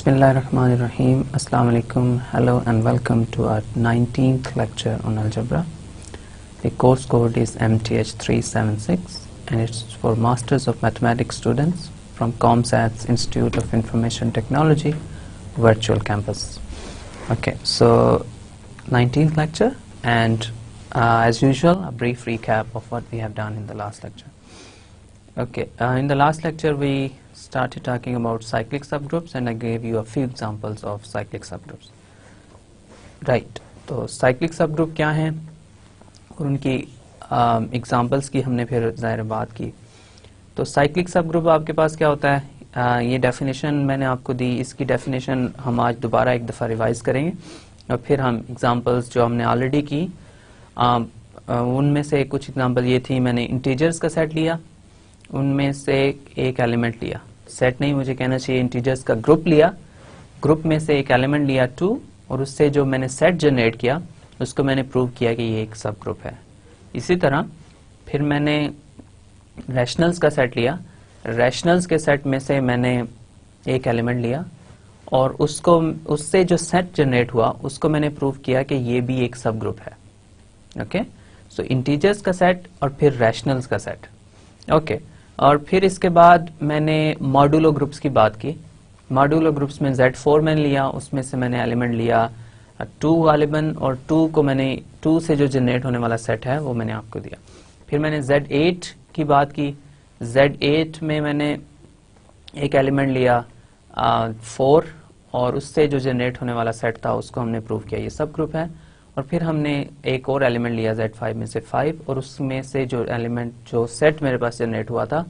Bismillahirrahmanirrahim. Assalamu alaikum. Hello and welcome to our 19th lecture on algebra. The course code is MTH376 and it's for Masters of Mathematics students from ComSat's Institute of Information Technology Virtual Campus. Okay, so 19th lecture and as usual a brief recap of what we have done in the last lecture. Okay, in the last lecture we started talking about cyclic subgroups and I gave you a few examples of cyclic subgroups. Right, तो cyclic subgroup क्या हैं और उनकी examples की हमने फिर ज़ाहिर बात की. तो cyclic subgroup आपके पास क्या होता है, ये definition मैंने आपको दी, इसकी definition हम आज दोबारा एक दफ़ा रिवाइज करेंगे और फिर हम examples जो हमने ऑलरेडी की उनमें से कुछ एग्जाम्पल ये थी. मैंने इंटीजर्स का सेट लिया, उनमें से एक एलिमेंट लिया, सेट नहीं मुझे कहना चाहिए, इंटीजर्स का ग्रुप लिया, ग्रुप में से एक एलिमेंट लिया 2 और उससे जो मैंने सेट जनरेट किया उसको मैंने प्रूव किया कि ये एक सब ग्रुप है. इसी तरह फिर मैंने रैशनल्स का सेट लिया, रैशनल्स के सेट में से मैंने एक एलिमेंट लिया और उससे जो सेट जनरेट हुआ उसको मैंने प्रूव किया कि ये भी एक सब ग्रुप है. ओके, सो इंटीजर्स का सेट और फिर रैशनल्स का सेट. ओके, और फिर इसके बाद मैंने मॉड्यूलो ग्रुप्स की बात की. मॉड्यूलो ग्रुप्स में Z4 मैंने लिया, उसमें से मैंने एलिमेंट लिया 2 गालिबन और 2 को मैंने 2 से जो जनरेट होने वाला सेट है वो मैंने आपको दिया. फिर मैंने Z8 की बात की, Z8 में मैंने एक एलिमेंट लिया 4 और उससे जो जनरेट होने वाला सेट था उसको हमने प्रूव किया ये सब ग्रुप है. और फिर हमने एक और एलिमेंट लिया Z5 में से 5 और उसमें से जो एलिमेंट जो सेट मेरे पास जनरेट हुआ था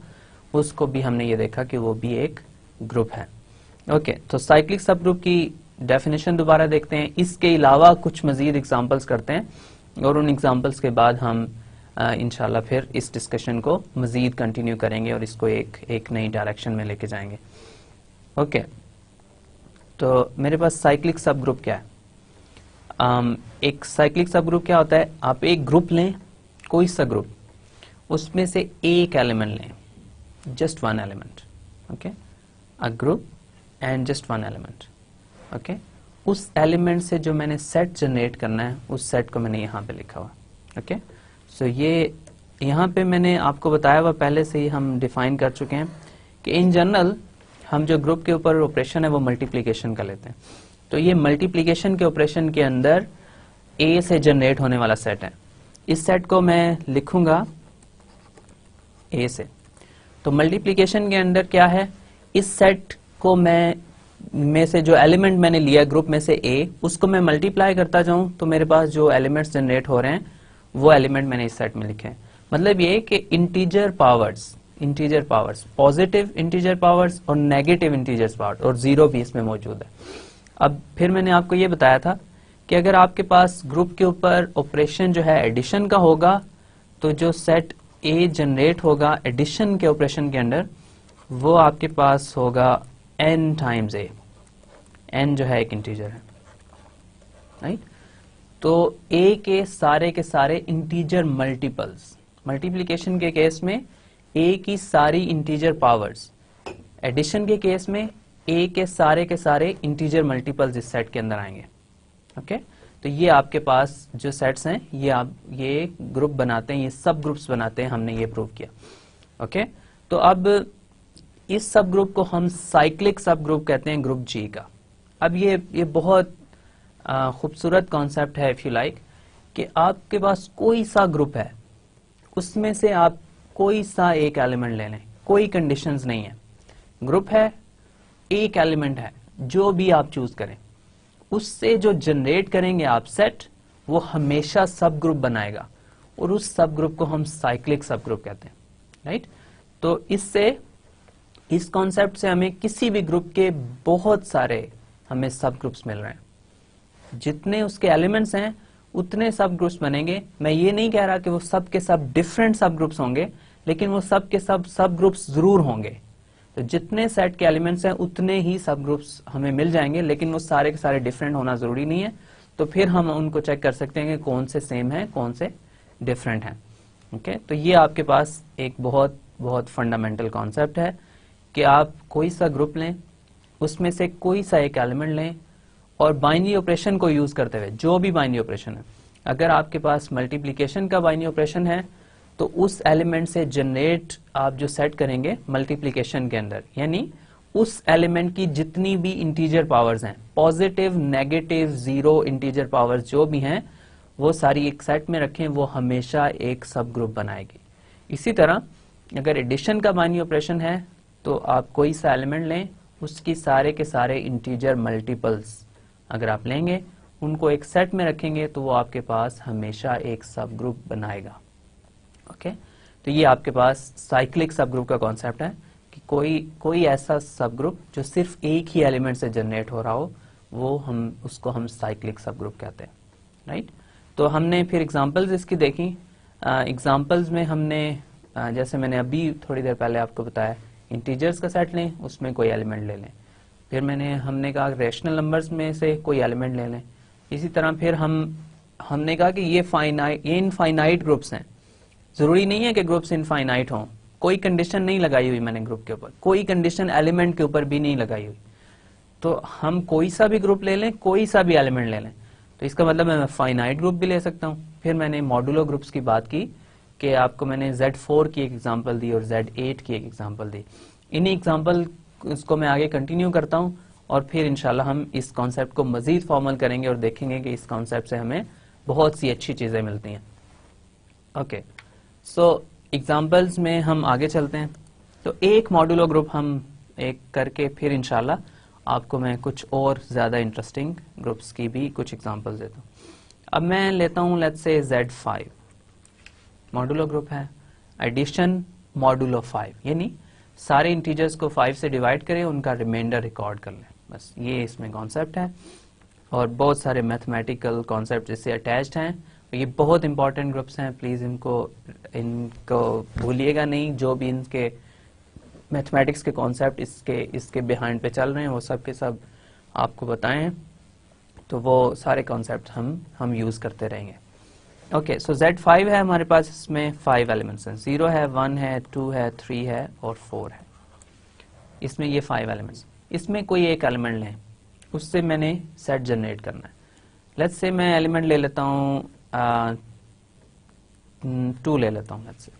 उसको भी हमने ये देखा कि वो भी एक ग्रुप है. ओके, तो साइक्लिक सब ग्रुप की डेफिनेशन दोबारा देखते हैं, इसके अलावा कुछ मजीद एग्जांपल्स करते हैं और उन एग्जांपल्स के बाद हम इंशाल्लाह फिर इस डिस्कशन को मजीद कंटिन्यू करेंगे और इसको एक नई डायरेक्शन में लेके जाएंगे. ओके, तो मेरे पास साइक्लिक सब ग्रुप क्या है. एक साइक्लिक सब ग्रुप क्या होता है, आप एक ग्रुप लें, कोई सा ग्रुप, उसमें से एक एलिमेंट लें, just one element. Okay, a group and just one element. Okay, उस एलिमेंट से जो मैंने सेट जनरेट करना है उस सेट को मैंने यहाँ पे लिखा हुआ. ओके, सो ये यहाँ पे मैंने आपको बताया हुआ पहले से ही हम डिफाइन कर चुके हैं कि इन जनरल हम जो ग्रुप के ऊपर ऑपरेशन है वो मल्टीप्लीकेशन का लेते हैं. तो ये मल्टीप्लिकेशन के ऑपरेशन के अंदर ए से जनरेट होने वाला सेट है, इस सेट को मैं लिखूंगा ए से. तो मल्टीप्लिकेशन के अंदर क्या है, इस सेट को में से जो एलिमेंट मैंने लिया ग्रुप में से ए, उसको मैं मल्टीप्लाई करता जाऊं तो मेरे पास जो एलिमेंट्स जनरेट हो रहे हैं वो एलिमेंट मैंने इस सेट में लिखे हैं. मतलब ये कि integer powers positive integer powers और नेगेटिव इंटीजर पावर्स और जीरो भी इसमें मौजूद है. अब फिर मैंने आपको ये बताया था कि अगर आपके पास ग्रुप के ऊपर ऑपरेशन जो है एडिशन का होगा तो जो सेट ए जनरेट होगा एडिशन के ऑपरेशन के अंदर वो आपके पास होगा n टाइम्स ए. n जो है एक इंटीजर है, राइट. तो a के सारे इंटीजर मल्टीपल्स, मल्टीप्लिकेशन के केस में a की सारी इंटीजर पावर्स, एडिशन के केस में ए के सारे इंटीजर मल्टीपल्स इस सेट के अंदर आएंगे. ओके, तो ये आपके पास जो सेट्स हैं ये ग्रुप बनाते हैं, ये सब ग्रुप्स बनाते हैं, हमने ये प्रूव किया. ओके, तो अब इस सब ग्रुप को हम साइक्लिक सब ग्रुप कहते हैं, ग्रुप जी का. अब ये बहुत खूबसूरत कॉन्सेप्ट है इफ यू लाइक, कि आपके पास कोई सा ग्रुप है उसमें से आप कोई सा एक एलिमेंट ले लें, कोई कंडीशंस नहीं है, ग्रुप है, एक एलिमेंट है, जो भी आप चूज करें उससे जो जनरेट करेंगे आप सेट वो हमेशा सब ग्रुप बनाएगा और उस सब ग्रुप को हम साइक्लिक सब ग्रुप कहते हैं, राइट. तो इस कॉन्सेप्ट से हमें किसी भी ग्रुप के बहुत सारे हमें सब ग्रुप्स मिल रहे हैं, जितने उसके एलिमेंट्स हैं उतने सब ग्रुप्स बनेंगे. मैं ये नहीं कह रहा कि वो सब के सब डिफरेंट सब ग्रुप्स होंगे, लेकिन वो सब के सब ग्रुप्स जरूर होंगे. तो जितने सेट के एलिमेंट्स हैं उतने ही सब ग्रुप्स हमें मिल जाएंगे, लेकिन वो सारे के सारे डिफरेंट होना जरूरी नहीं है. तो फिर हम उनको चेक कर सकते हैं कि कौन से सेम है कौन से डिफरेंट हैं. ओके, तो ये आपके पास एक बहुत फंडामेंटल कॉन्सेप्ट है कि आप कोई सा ग्रुप लें, उसमें से कोई सा एक एलिमेंट लें और बाइनरी ऑपरेशन को यूज करते हुए, जो भी बाइनरी ऑपरेशन है, अगर आपके पास मल्टीप्लिकेशन का बाइनरी ऑपरेशन है तो उस एलिमेंट से जनरेट आप जो सेट करेंगे मल्टीप्लिकेशन के अंदर, यानी उस एलिमेंट की जितनी भी इंटीजर पावर्स हैं, positive, negative, zero integer powers जो भी हैं, वो सारी एक सेट में रखें, वो हमेशा एक सब ग्रुप बनाएगी। इसी तरह अगर एडिशन का बाइनरी ऑपरेशन है तो आप कोई सा एलिमेंट लें, उसकी सारे के सारे इंटीजर मल्टीपल्स अगर आप लेंगे, उनको एक सेट में रखेंगे तो वो आपके पास हमेशा एक सब ग्रुप बनाएगा। ओके, तो ये आपके पास साइक्लिक सब ग्रुप का कॉन्सेप्ट है कि कोई ऐसा सब ग्रुप जो सिर्फ एक ही एलिमेंट से जनरेट हो रहा हो, वो उसको हम साइक्लिक सब ग्रुप कहते हैं, राइट। तो हमने फिर एग्जांपल्स इसकी देखी। एग्जांपल्स में हमने जैसे मैंने अभी थोड़ी देर पहले आपको बताया, इंटीजर्स का सेट लें, उसमें कोई एलिमेंट ले लें। फिर हमने कहा रेशनल नंबर्स में से कोई एलिमेंट ले लें। इसी तरह फिर हमने कहा कि ये इनफाइनाइट ग्रुप्स हैं, जरूरी नहीं है कि ग्रुप्स इनफाइनाइट हों, कोई कंडीशन नहीं लगाई हुई मैंने ग्रुप के ऊपर, कोई कंडीशन एलिमेंट के ऊपर भी नहीं लगाई हुई। तो हम कोई सा भी ग्रुप ले लें, कोई सा भी एलिमेंट ले लें, तो इसका मतलब मैं फाइनाइट ग्रुप भी ले सकता हूँ। फिर मैंने मॉडुलो ग्रुप्स की बात की कि आपको मैंने Z4 की एक एग्जांपल दी और Z8 की एक एग्जांपल दी। इन्हीं एग्जांपल को मैं आगे कंटिन्यू करता हूँ और फिर इंशाल्लाह हम इस कॉन्सेप्ट को मजीद फॉर्मल करेंगे और देखेंगे कि इस कॉन्सेप्ट से हमें बहुत सी अच्छी चीजें मिलती हैं। ओके, सो एग्जांपल्स में हम आगे चलते हैं। तो एक मॉडुलो ग्रुप हम एक करके फिर इंशाल्लाह आपको मैं कुछ और ज्यादा इंटरेस्टिंग ग्रुप्स की भी कुछ एग्जांपल्स देता हूँ। अब मैं लेता हूँ let's say Z5 modulo group है, एडिशन मॉडुलो 5, यानी सारे इंटीजर्स को 5 से डिवाइड करें, उनका रिमाइंडर रिकॉर्ड कर लें, बस ये इसमें कॉन्सेप्ट है। और बहुत सारे मैथमेटिकल कॉन्सेप्ट इससे अटैच्ड हैं। ये बहुत इंपॉर्टेंट ग्रुप्स हैं, प्लीज इनको भूलिएगा नहीं। जो भी इनके मैथमेटिक्स के कॉन्सेप्ट इसके बिहाइंड पे चल रहे हैं, वो सब के सब आपको बताए हैं, तो वो सारे कॉन्सेप्ट हम यूज करते रहेंगे। ओके, सो Z5 है हमारे पास, इसमें 5 एलिमेंट्स हैं, 0 है, 1 है, 2 है, 3 है और 4 है। इसमें ये 5 एलिमेंट्स, इसमें कोई एक एलिमेंट लें, उससे मैंने सेट जनरेट करना है। लेट्स से मैं एलिमेंट ले लेता हूँ 2 ले लेता हूँ। लेट्स से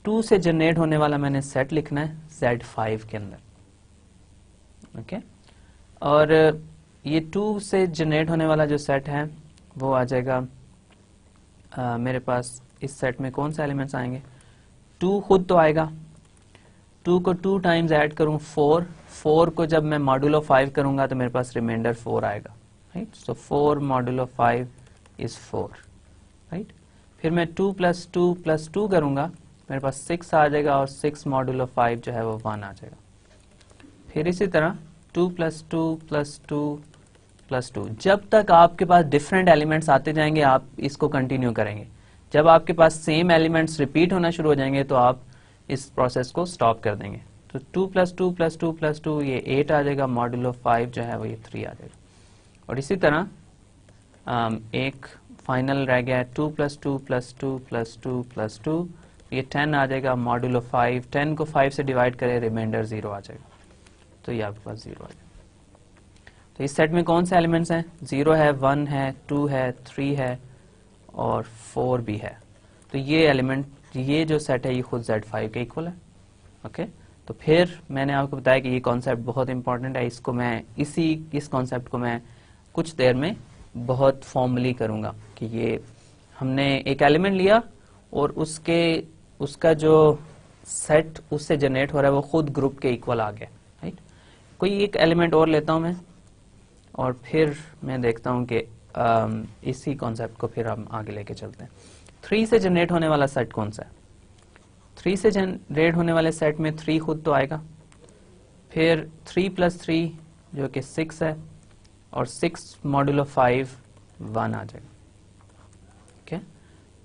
2 से जनरेट होने वाला मैंने सेट लिखना है Z5 के अंदर। ओके, और ये 2 से जनरेट होने वाला जो सेट है वो आ जाएगा मेरे पास। इस सेट में कौन से एलिमेंट्स आएंगे? 2 खुद तो आएगा, 2 को 2 टाइम्स ऐड करूं 4 को जब मैं मॉडुलो 5 करूंगा तो मेरे पास रिमाइंडर 4 आएगा, right. So 4 modulo 5 is 4, right. फिर मैं 2 + 2 + 2 करूंगा, मेरे पास 6 आ जाएगा और 6 मॉडुलो 5 जो है वो 1 आ जाएगा। फिर इसी तरह 2 + 2 + 2 + 2, जब तक आपके पास डिफरेंट एलिमेंट्स आते जाएंगे आप इसको कंटिन्यू करेंगे। जब आपके पास सेम एलिमेंट्स रिपीट होना शुरू हो जाएंगे तो आप इस प्रोसेस को स्टॉप कर देंगे। तो 2 + 2 + 2 + 2 ये 8 आ जाएगा, मॉडुलो 5 जो है वो ये 3 आ जाएगा। और इसी तरह एक फाइनल रह गया है 2 + 2 + 2 + 2 + 2, ये 10 आ जाएगा, मॉडुलो 5, 10 को 5 से डिवाइड करें, रिमाइंडर 0 आ जाएगा, तो ये आपके पास 0 आ जाएगा। तो इस सेट में कौन से एलिमेंट्स हैं? 0 है, 1 है, 2 है, 3 है और 4 भी है। तो ये एलिमेंट, ये जो सेट है ये खुद Z5 के इक्वल है। ओके, तो फिर मैंने आपको बताया कि ये कॉन्सेप्ट बहुत इंपॉर्टेंट है, इसको मैं इस कॉन्सेप्ट को मैं कुछ देर में बहुत फॉर्मली करूंगा कि ये हमने एक एलिमेंट लिया और उसका जो सेट उससे जनरेट हो रहा है वो खुद ग्रुप के इक्वल आ गया, राइट। कोई एक एलिमेंट और लेता हूं मैं और फिर मैं देखता हूं कि इसी कॉन्सेप्ट को फिर हम आगे लेके चलते हैं। 3 से जनरेट होने वाला सेट कौन सा है? 3 से जनरेट होने वाले सेट में 3 खुद तो आएगा, फिर 3 + 3 जो कि 6 है और 6 मॉडुलो 5 1 आ जाएगा। ओके,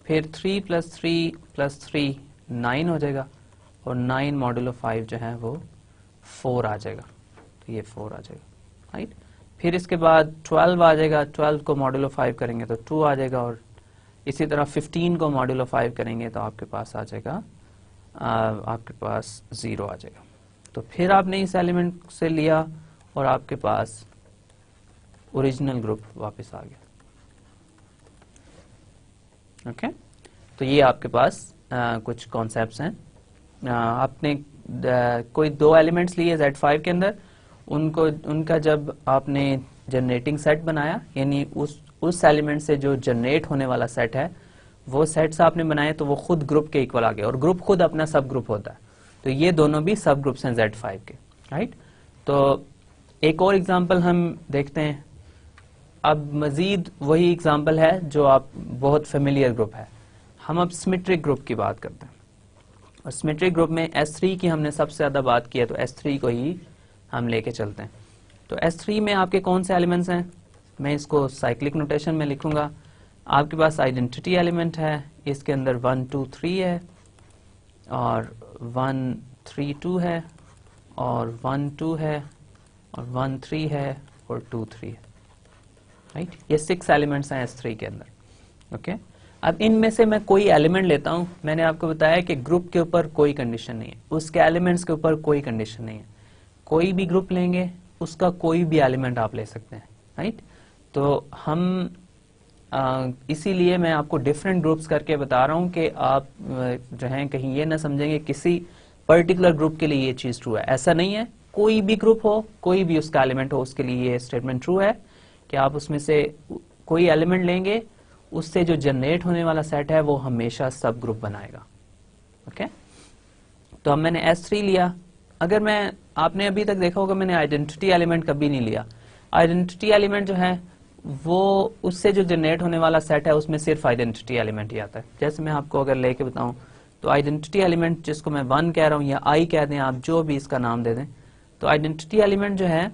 फिर 3 + 3 + 3 9 हो जाएगा और 9 मॉडुलो 5 जो है वो 4 आ जाएगा, तो ये 4 आ जाएगा, राइट। फिर इसके बाद 12 आ जाएगा, 12 को मॉडुलो 5 करेंगे तो 2 आ जाएगा और इसी तरह 15 को मॉडुलो 5 करेंगे तो आपके पास आ जाएगा आपके पास 0 आ जाएगा। तो फिर आपने इस एलिमेंट से लिया और आपके पास ओरिजिनल ग्रुप वापस आ गया। ओके, तो ये आपके पास कुछ कॉन्सेप्ट्स हैं। आपने कोई दो एलिमेंट्स लिए Z5 के अंदर, उनका जब आपने जनरेटिंग सेट बनाया, यानी उस एलिमेंट से जो जनरेट होने वाला सेट है वो सेट्स आपने बनाए, तो वो खुद ग्रुप के इक्वल आ गए, और ग्रुप खुद अपना सब ग्रुप होता है। तो ये दोनों भी सब ग्रुप्स हैं Z5 के, राइट। तो एक और एग्जांपल हम देखते हैं। अब मजीद वही एग्जांपल है जो आप बहुत फेमिलियर ग्रुप है। हम अब सिमेट्रिक ग्रुप की बात करते हैं, और सिमेट्रिक ग्रुप में S3 की हमने सबसे ज्यादा बात की है, तो S3 को ही हम लेके चलते हैं। तो S3 में आपके कौन से एलिमेंट्स हैं, मैं इसको साइक्लिक नोटेशन में लिखूंगा। आपके पास आइडेंटिटी एलिमेंट है, इसके अंदर 1 2 3 है, और 1 3 2 है, और 1 2 है, और 1 3 है, और 2 3 है, राइट। ये 6 एलिमेंट्स हैं S3 के अंदर। ओके, अब इनमें से मैं कोई एलिमेंट लेता हूं। मैंने आपको बताया कि ग्रुप के ऊपर कोई कंडीशन नहीं है, उसके एलिमेंट्स के ऊपर कोई कंडीशन नहीं है। कोई भी ग्रुप लेंगे, उसका कोई भी एलिमेंट आप ले सकते हैं, राइट। तो हम इसीलिए मैं आपको डिफरेंट ग्रुप्स करके बता रहा हूं कि आप जो हैं कहीं ये ना समझेंगे किसी पर्टिकुलर ग्रुप के लिए ये चीज ट्रू है। ऐसा नहीं है, कोई भी ग्रुप हो, कोई भी उसका एलिमेंट हो, उसके लिए ये स्टेटमेंट ट्रू है कि आप उसमें से कोई एलिमेंट लेंगे, उससे जो जनरेट होने वाला सेट है वो हमेशा सब ग्रुप बनाएगा। ओके, तो अब मैंने S3 लिया। अगर आपने अभी तक देखा होगा मैंने आइडेंटिटी एलिमेंट कभी नहीं लिया। आइडेंटिटी एलिमेंट जो है वो उससे जो जनरेट होने वाला सेट है उसमें सिर्फ आइडेंटिटी एलिमेंट ही आता है। जैसे मैं आपको अगर लेके बताऊं, तो आइडेंटिटी एलिमेंट जिसको मैं 1 कह रहा हूं या I कह दें, आप जो भी इसका नाम दे दें, तो आइडेंटिटी एलिमेंट जो है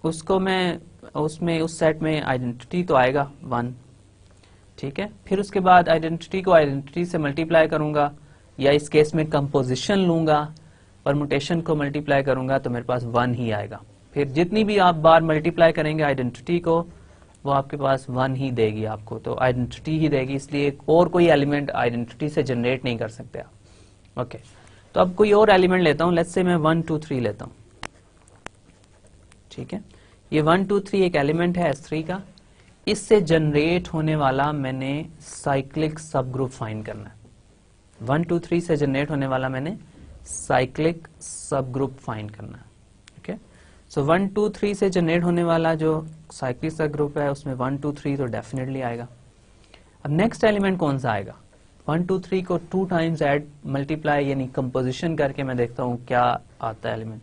उसको मैं उसमें उस सेट में आइडेंटिटी तो आएगा 1, ठीक है। फिर उसके बाद आइडेंटिटी को आइडेंटिटी से मल्टीप्लाई करूंगा, या इस केस में कंपोजिशन लूंगा, परमुटेशन को मल्टीप्लाई करूंगा, तो मेरे पास 1 ही आएगा। फिर जितनी भी आप बार मल्टीप्लाई करेंगे आइडेंटिटी को, वो आपके पास 1 ही देगी आपको, तो आइडेंटिटी ही देगी, इसलिए और कोई एलिमेंट आइडेंटिटी से जनरेट नहीं कर सकते आप। ओके, तो अब कोई और एलिमेंट लेता हूं, लेट्स से मैं 1 2 3 लेता हूं, ठीक है। ये 1 2 3 एक एलिमेंट है S3 का। इससे जनरेट होने वाला मैंने साइक्लिक सब ग्रुप फाइंड करना है। 1 2 3 से जनरेट होने वाला मैंने साइक्लिक सब ग्रुप फाइंड करना है। ओके, सो 1 2 3 से जनरेट होने वाला जो साइक्लिक सब ग्रुप है उसमें 1 2 3 तो डेफिनेटली आएगा। अब नेक्स्ट एलिमेंट कौन सा आएगा? 1 2 3 को 2 टाइम्स ऐड मल्टीप्लाई यानी कंपोजिशन करके मैं देखता हूं क्या आता है एलिमेंट,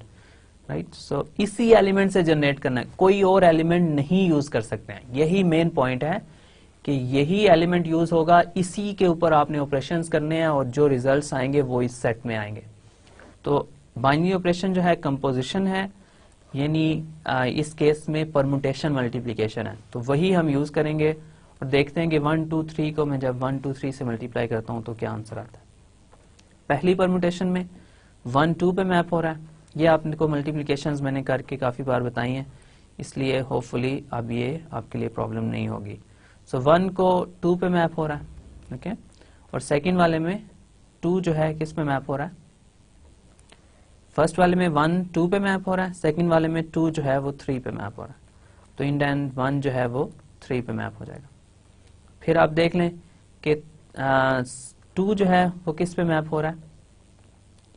राइट। सो इसी एलिमेंट से जनरेट करना है, कोई और एलिमेंट नहीं यूज कर सकते हैं। यही मेन पॉइंट है कि यही एलिमेंट यूज होगा, इसी के ऊपर आपने ऑपरेशंस करने हैं और जो रिजल्ट्स आएंगे वो इस सेट में आएंगे। तो बाइनरी ऑपरेशन जो है कंपोजिशन है, यानी इस केस में परमुटेशन मल्टीप्लिकेशन है, तो वही हम यूज करेंगे और देखते हैं कि 1 2 3 को मैं जब 1 2 3 से मल्टीप्लाई करता हूं तो क्या आंसर आता है। पहली परमुटेशन में 1 2 पे मैप हो रहा है। ये आपको मल्टीप्लिकेशंस मैंने करके काफी बार बताई हैं, इसलिए होपफुली अब ये आपके लिए प्रॉब्लम नहीं होगी। सो 1 को 2 पे मैप हो रहा है, ओके। और सेकंड वाले में 2 जो है किस पे मैप हो रहा है? फर्स्ट वाले में 1 2 पे मैप हो रहा है, सेकंड वाले में 2 जो है वो 3 पे मैप हो रहा है, तो इन एंड 1 जो है वो 3 पे मैप हो जाएगा। फिर आप देख लें कि 2 जो है वो किस पे मैप हो रहा है?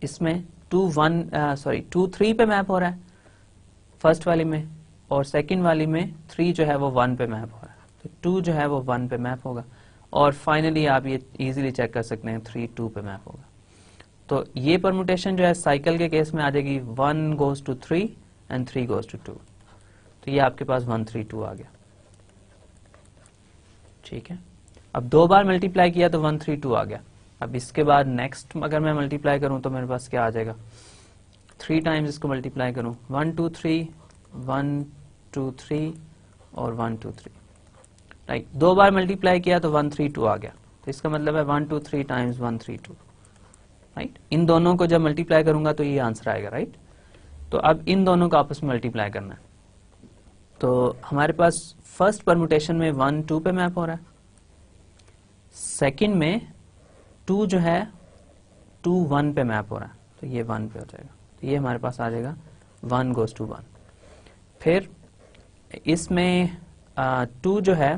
इसमें 2 3 पे मैप हो रहा है फर्स्ट वाली में, और सेकंड वाली में 3 जो है वो 1 पे मैप हो रहा है, तो 2 जो है वो 1 पे मैप होगा। और फाइनली आप ये इजीली चेक कर सकते हैं 3 2 पे मैप होगा। तो ये परमुटेशन जो है साइकिल के केस में आ जाएगी 1 goes to 3 and 3 goes to 2, तो ये आपके पास 1 3 2 आ गया, ठीक है। अब 2 बार मल्टीप्लाई किया तो 1 3 2 आ गया। अब इसके बाद नेक्स्ट अगर मैं मल्टीप्लाई करूं तो मेरे पास क्या आ जाएगा? 3 टाइम्स इसको मल्टीप्लाई करूं, 1 2 3 1 2 3 और 1 2 3, राइट। 2 बार मल्टीप्लाई किया तो 1 3 2 आ गया, तो इसका मतलब है 1 2 3 टाइम्स 1 3 2, राइट। इन दोनों को जब मल्टीप्लाई करूंगा तो ये आंसर आएगा, राइट। तो अब इन दोनों को आपस में मल्टीप्लाई करना है, तो हमारे पास फर्स्ट परमुटेशन में 1 2 पे मैप हो रहा है, सेकंड में 2 जो है 2 1 पे मैप हो रहा है, तो ये 1 पे हो जाएगा। तो ये हमारे पास आ जाएगा 1 goes to 1। फिर इसमें 2 जो है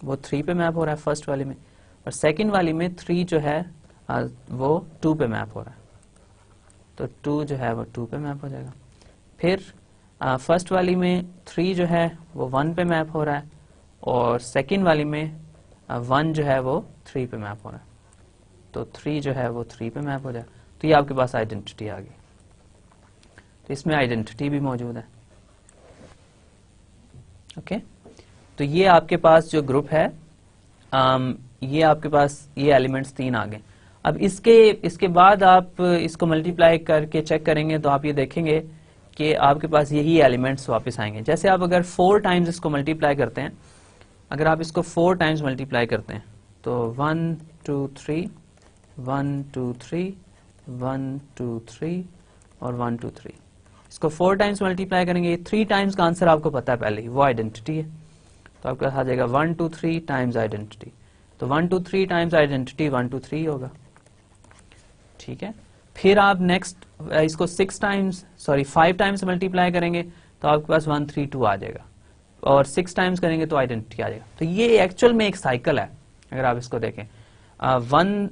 वो 3 पे मैप हो रहा है फर्स्ट वाली में, और सेकंड वाली में 3 जो है वो 2 पे मैप हो रहा है, तो 2 जो है वो 2 पे मैप हो जाएगा। फिर फर्स्ट वाली में 3 जो है वो 1 पे मैप हो रहा है, और सेकंड वाली में 1 जो है वो 3 पे मैप हो रहा है, तो 3 जो है वो 3 पे मैप हो जाएगा। तो ये आपके पास आइडेंटिटी आ गई, तो इसमें आइडेंटिटी भी मौजूद है। ओके, तो ये आपके पास जो ग्रुप है, ये आपके पास ये एलिमेंट्स 3 आ गए। अब इसके बाद आप इसको मल्टीप्लाई करके चेक करेंगे तो आप ये देखेंगे कि आपके पास यही एलिमेंट्स वापस आएंगे। जैसे आप अगर 4 टाइम्स इसको मल्टीप्लाई करते हैं, अगर आप इसको 4 टाइम्स मल्टीप्लाई करते हैं तो 1 2 3 1 2 3 1 2 3 और 1 2 3, इसको 4 टाइम्स मल्टीप्लाई करेंगे। 3 टाइम्स का आंसर आपको पता है पहले ही, वो आइडेंटिटी है, तो आपके पास आ जाएगा 1 2 3 टाइम्स आइडेंटिटी। तो 1 2 3 टाइम्स आइडेंटिटी 1 2 3 होगा, ठीक है। फिर आप नेक्स्ट इसको 5 टाइम्स मल्टीप्लाई करेंगे तो आपके पास 1 3 2 आ जाएगा, और 6 टाइम्स करेंगे तो आइडेंटिटी आ जाएगा। तो ये एक्चुअल में एक साइकिल है, अगर आप इसको देखें 1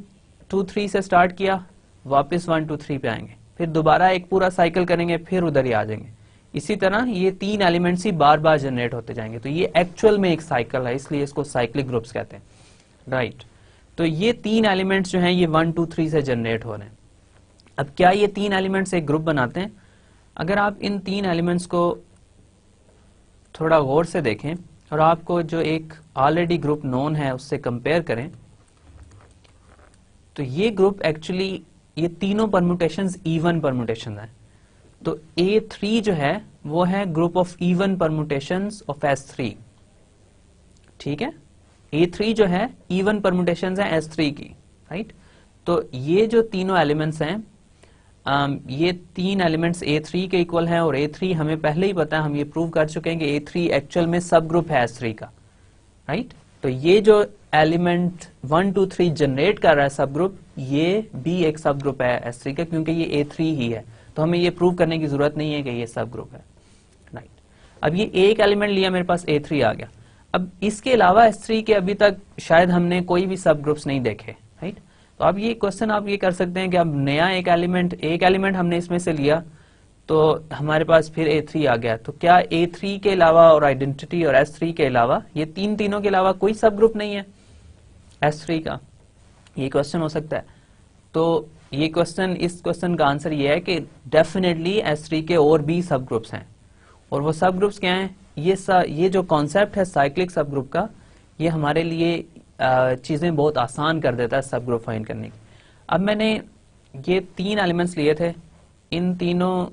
2 3 से स्टार्ट किया, वापस 1 2 3 पे आएंगे, फिर दोबारा एक पूरा साइकिल करेंगे, फिर उधर ही आ जाएंगे। इसी तरह ये 3 एलिमेंट्स ही बार बार जनरेट होते जाएंगे। तो ये एक्चुअल में एक साइकिल है, इसलिए इसको साइक्लिक ग्रुप्स कहते हैं, राइट। तो ये 3 एलिमेंट्स जो हैं ये 1 2 3 से जनरेट हो रहे हैं। अब क्या ये 3 एलिमेंट्स एक ग्रुप बनाते हैं? अगर आप इन 3 एलिमेंट्स को थोड़ा गौर से देखें और आपको जो एक ऑलरेडी ग्रुप नोन है उससे कंपेयर करें, तो ये ग्रुप एक्चुअली ये तीनों परम्यूटेशंस इवन परम्यूटेशंस हैं। तो A3 जो है वो है group of even permutations of S3, ठीक है। A3 जो है इवन परम्यूटेशंस है S3 की, राइट। तो ये जो तीनों एलिमेंट्स हैं, ये 3 एलिमेंट्स A3 के इक्वल हैं, और A3 हमें पहले ही पता है, हम ये प्रूव कर चुके हैं कि A3 एक्चुअल में सब ग्रुप है S3 का, राइट। तो ये जो एलिमेंट 1 2 3 जनरेट कर रहा है सब ग्रुप, ये भी एक सब ग्रुप है S3 का, क्योंकि ये A3 ही है। तो हमें ये प्रूव करने की जरूरत नहीं है कि ये सब ग्रुप है, राइट। अब ये एक एलिमेंट लिया, मेरे पास A3 आ गया। अब इसके अलावा S3 के अभी तक शायद हमने कोई भी सब ग्रुप्स नहीं देखे, राइट। तो अब ये क्वेश्चन आप ये कर सकते हैं कि अब नया एक एलिमेंट हमने इसमें से लिया, तो हमारे पास फिर A3 आ गया। तो क्या A3 के अलावा और आइडेंटिटी और S3 के अलावा, ये तीनों के अलावा कोई सब ग्रुप नहीं है S3 का? ये क्वेश्चन हो सकता है। तो ये इस क्वेश्चन का आंसर ये है कि डेफिनेटली S3 के और भी सब ग्रुप्स हैं, और वो सब ग्रुप्स क्या हैं? ये जो कॉन्सेप्ट है साइक्लिक सब ग्रुप का, ये हमारे लिए चीजें बहुत आसान कर देता है सब ग्रुप फाइंड करने की। अब मैंने ये 3 एलिमेंट्स लिए थे, इन तीनों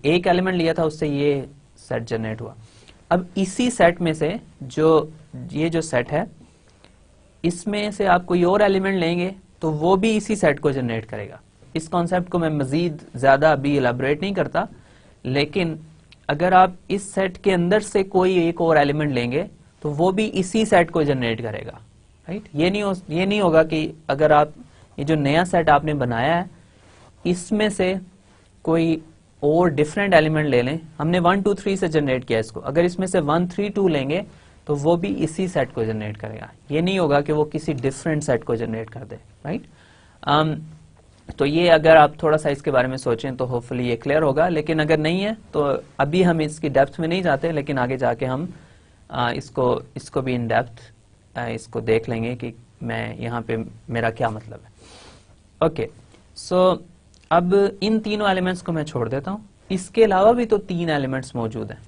एक एलिमेंट लिया था, उससे ये सेट जनरेट हुआ। अब इसी सेट में से ये जो सेट है, इसमें से आप कोई और एलिमेंट लेंगे तो वो भी इसी सेट को जनरेट करेगा। इस कॉन्सेप्ट को मैं मजीद ज्यादा अभी इलाबोरेट नहीं करता, लेकिन अगर आप इस सेट के अंदर से कोई एक और एलिमेंट लेंगे तो वो भी इसी सेट को जनरेट करेगा, राइट। ये नहीं होगा कि अगर आप ये जो नया सेट आपने बनाया है इसमें से कोई और डिफरेंट एलिमेंट ले लें। हमने 1 2 3 से जनरेट किया इसको, अगर इसमें से 1 3 2 लेंगे तो वो भी इसी सेट को जनरेट करेगा। ये नहीं होगा कि वो किसी डिफरेंट सेट को जनरेट कर दे, राइट। तो ये अगर आप थोड़ा सा इसके बारे में सोचें तो होपफुली ये क्लियर होगा, लेकिन अगर नहीं है तो अभी हम इसकी डेप्थ में नहीं जाते, लेकिन आगे जाके हम इसको भी इन डेप्थ इसको देख लेंगे कि मैं यहाँ पे मेरा क्या मतलब है। ओके, सो अब इन तीनों एलिमेंट्स को मैं छोड़ देता हूँ। इसके अलावा भी तो 3 एलिमेंट्स मौजूद हैं,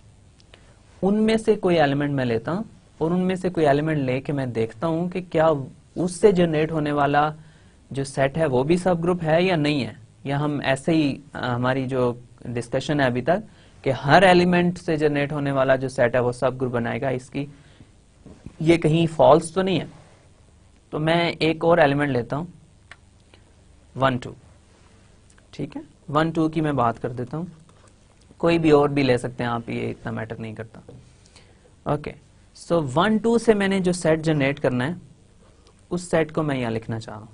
उनमें से कोई एलिमेंट मैं लेता हूँ और उनमें से कोई एलिमेंट लेके मैं देखता हूँ कि क्या उससे जनरेट होने वाला जो सेट है वो भी सब ग्रुप है या नहीं है, या हम ऐसे ही हमारी जो डिस्कशन है अभी तक कि हर एलिमेंट से जनरेट होने वाला जो सेट है वो सब ग्रुप बनाएगा, इसकी ये कहीं फॉल्स तो नहीं है। तो मैं एक और एलिमेंट लेता हूँ 1 2, ठीक है। 1 2 की मैं बात कर देता हूँ, कोई भी और भी ले सकते हैं आप, ये इतना मैटर नहीं करता। ओके, सो 1 2 से मैंने जो सेट जनरेट करना है उस सेट को मैं यहाँ लिखना चाह रहा हूँ।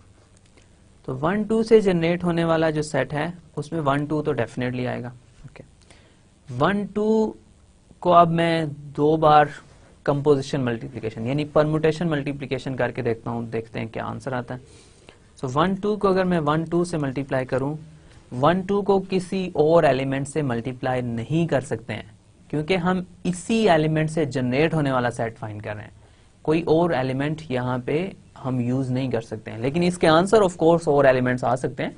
तो 1 2 से जनरेट होने वाला जो सेट है उसमें 1 2 तो डेफिनेटली आएगा। ओके, 1 2 को अब मैं 2 बार कंपोजिशन मल्टीप्लिकेशन यानी परमुटेशन मल्टीप्लिकेशन करके देखता हूँ, देखते हैं क्या आंसर आता है। सो 1 2 को अगर मैं 1 2 से मल्टीप्लाई करूं, 1 2 को किसी और एलिमेंट से मल्टीप्लाई नहीं कर सकते हैं क्योंकि हम इसी एलिमेंट से जनरेट होने वाला सेट फाइंड कर रहे हैं, कोई और एलिमेंट यहाँ पे हम यूज नहीं कर सकते हैं। लेकिन इसके आंसर ऑफ कोर्स और एलिमेंट्स आ सकते हैं,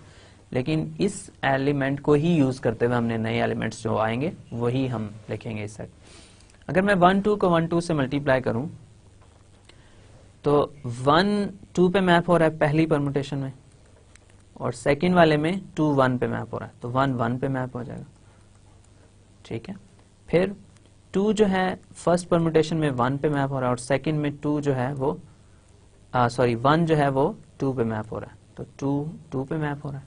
लेकिन इस एलिमेंट को ही यूज करते हुए हमने नए एलिमेंट्स जो आएंगे वही हम लिखेंगे इस सेट। अगर मैं 1 2 को 1 2 से मल्टीप्लाई करूं तो 1 2 पे मैप हो रहा है पहली परमुटेशन में, और सेकंड वाले में 2 1 पे मैप हो रहा है, तो 1 1 पे मैप हो जाएगा। ठीक है, फिर 2 जो है फर्स्ट परमुटेशन में 1 पे मैप हो रहा है, और सेकंड में 2 जो है वो 1 जो है वो 2 पे मैप हो रहा है, तो 2 2 पे मैप हो रहा है।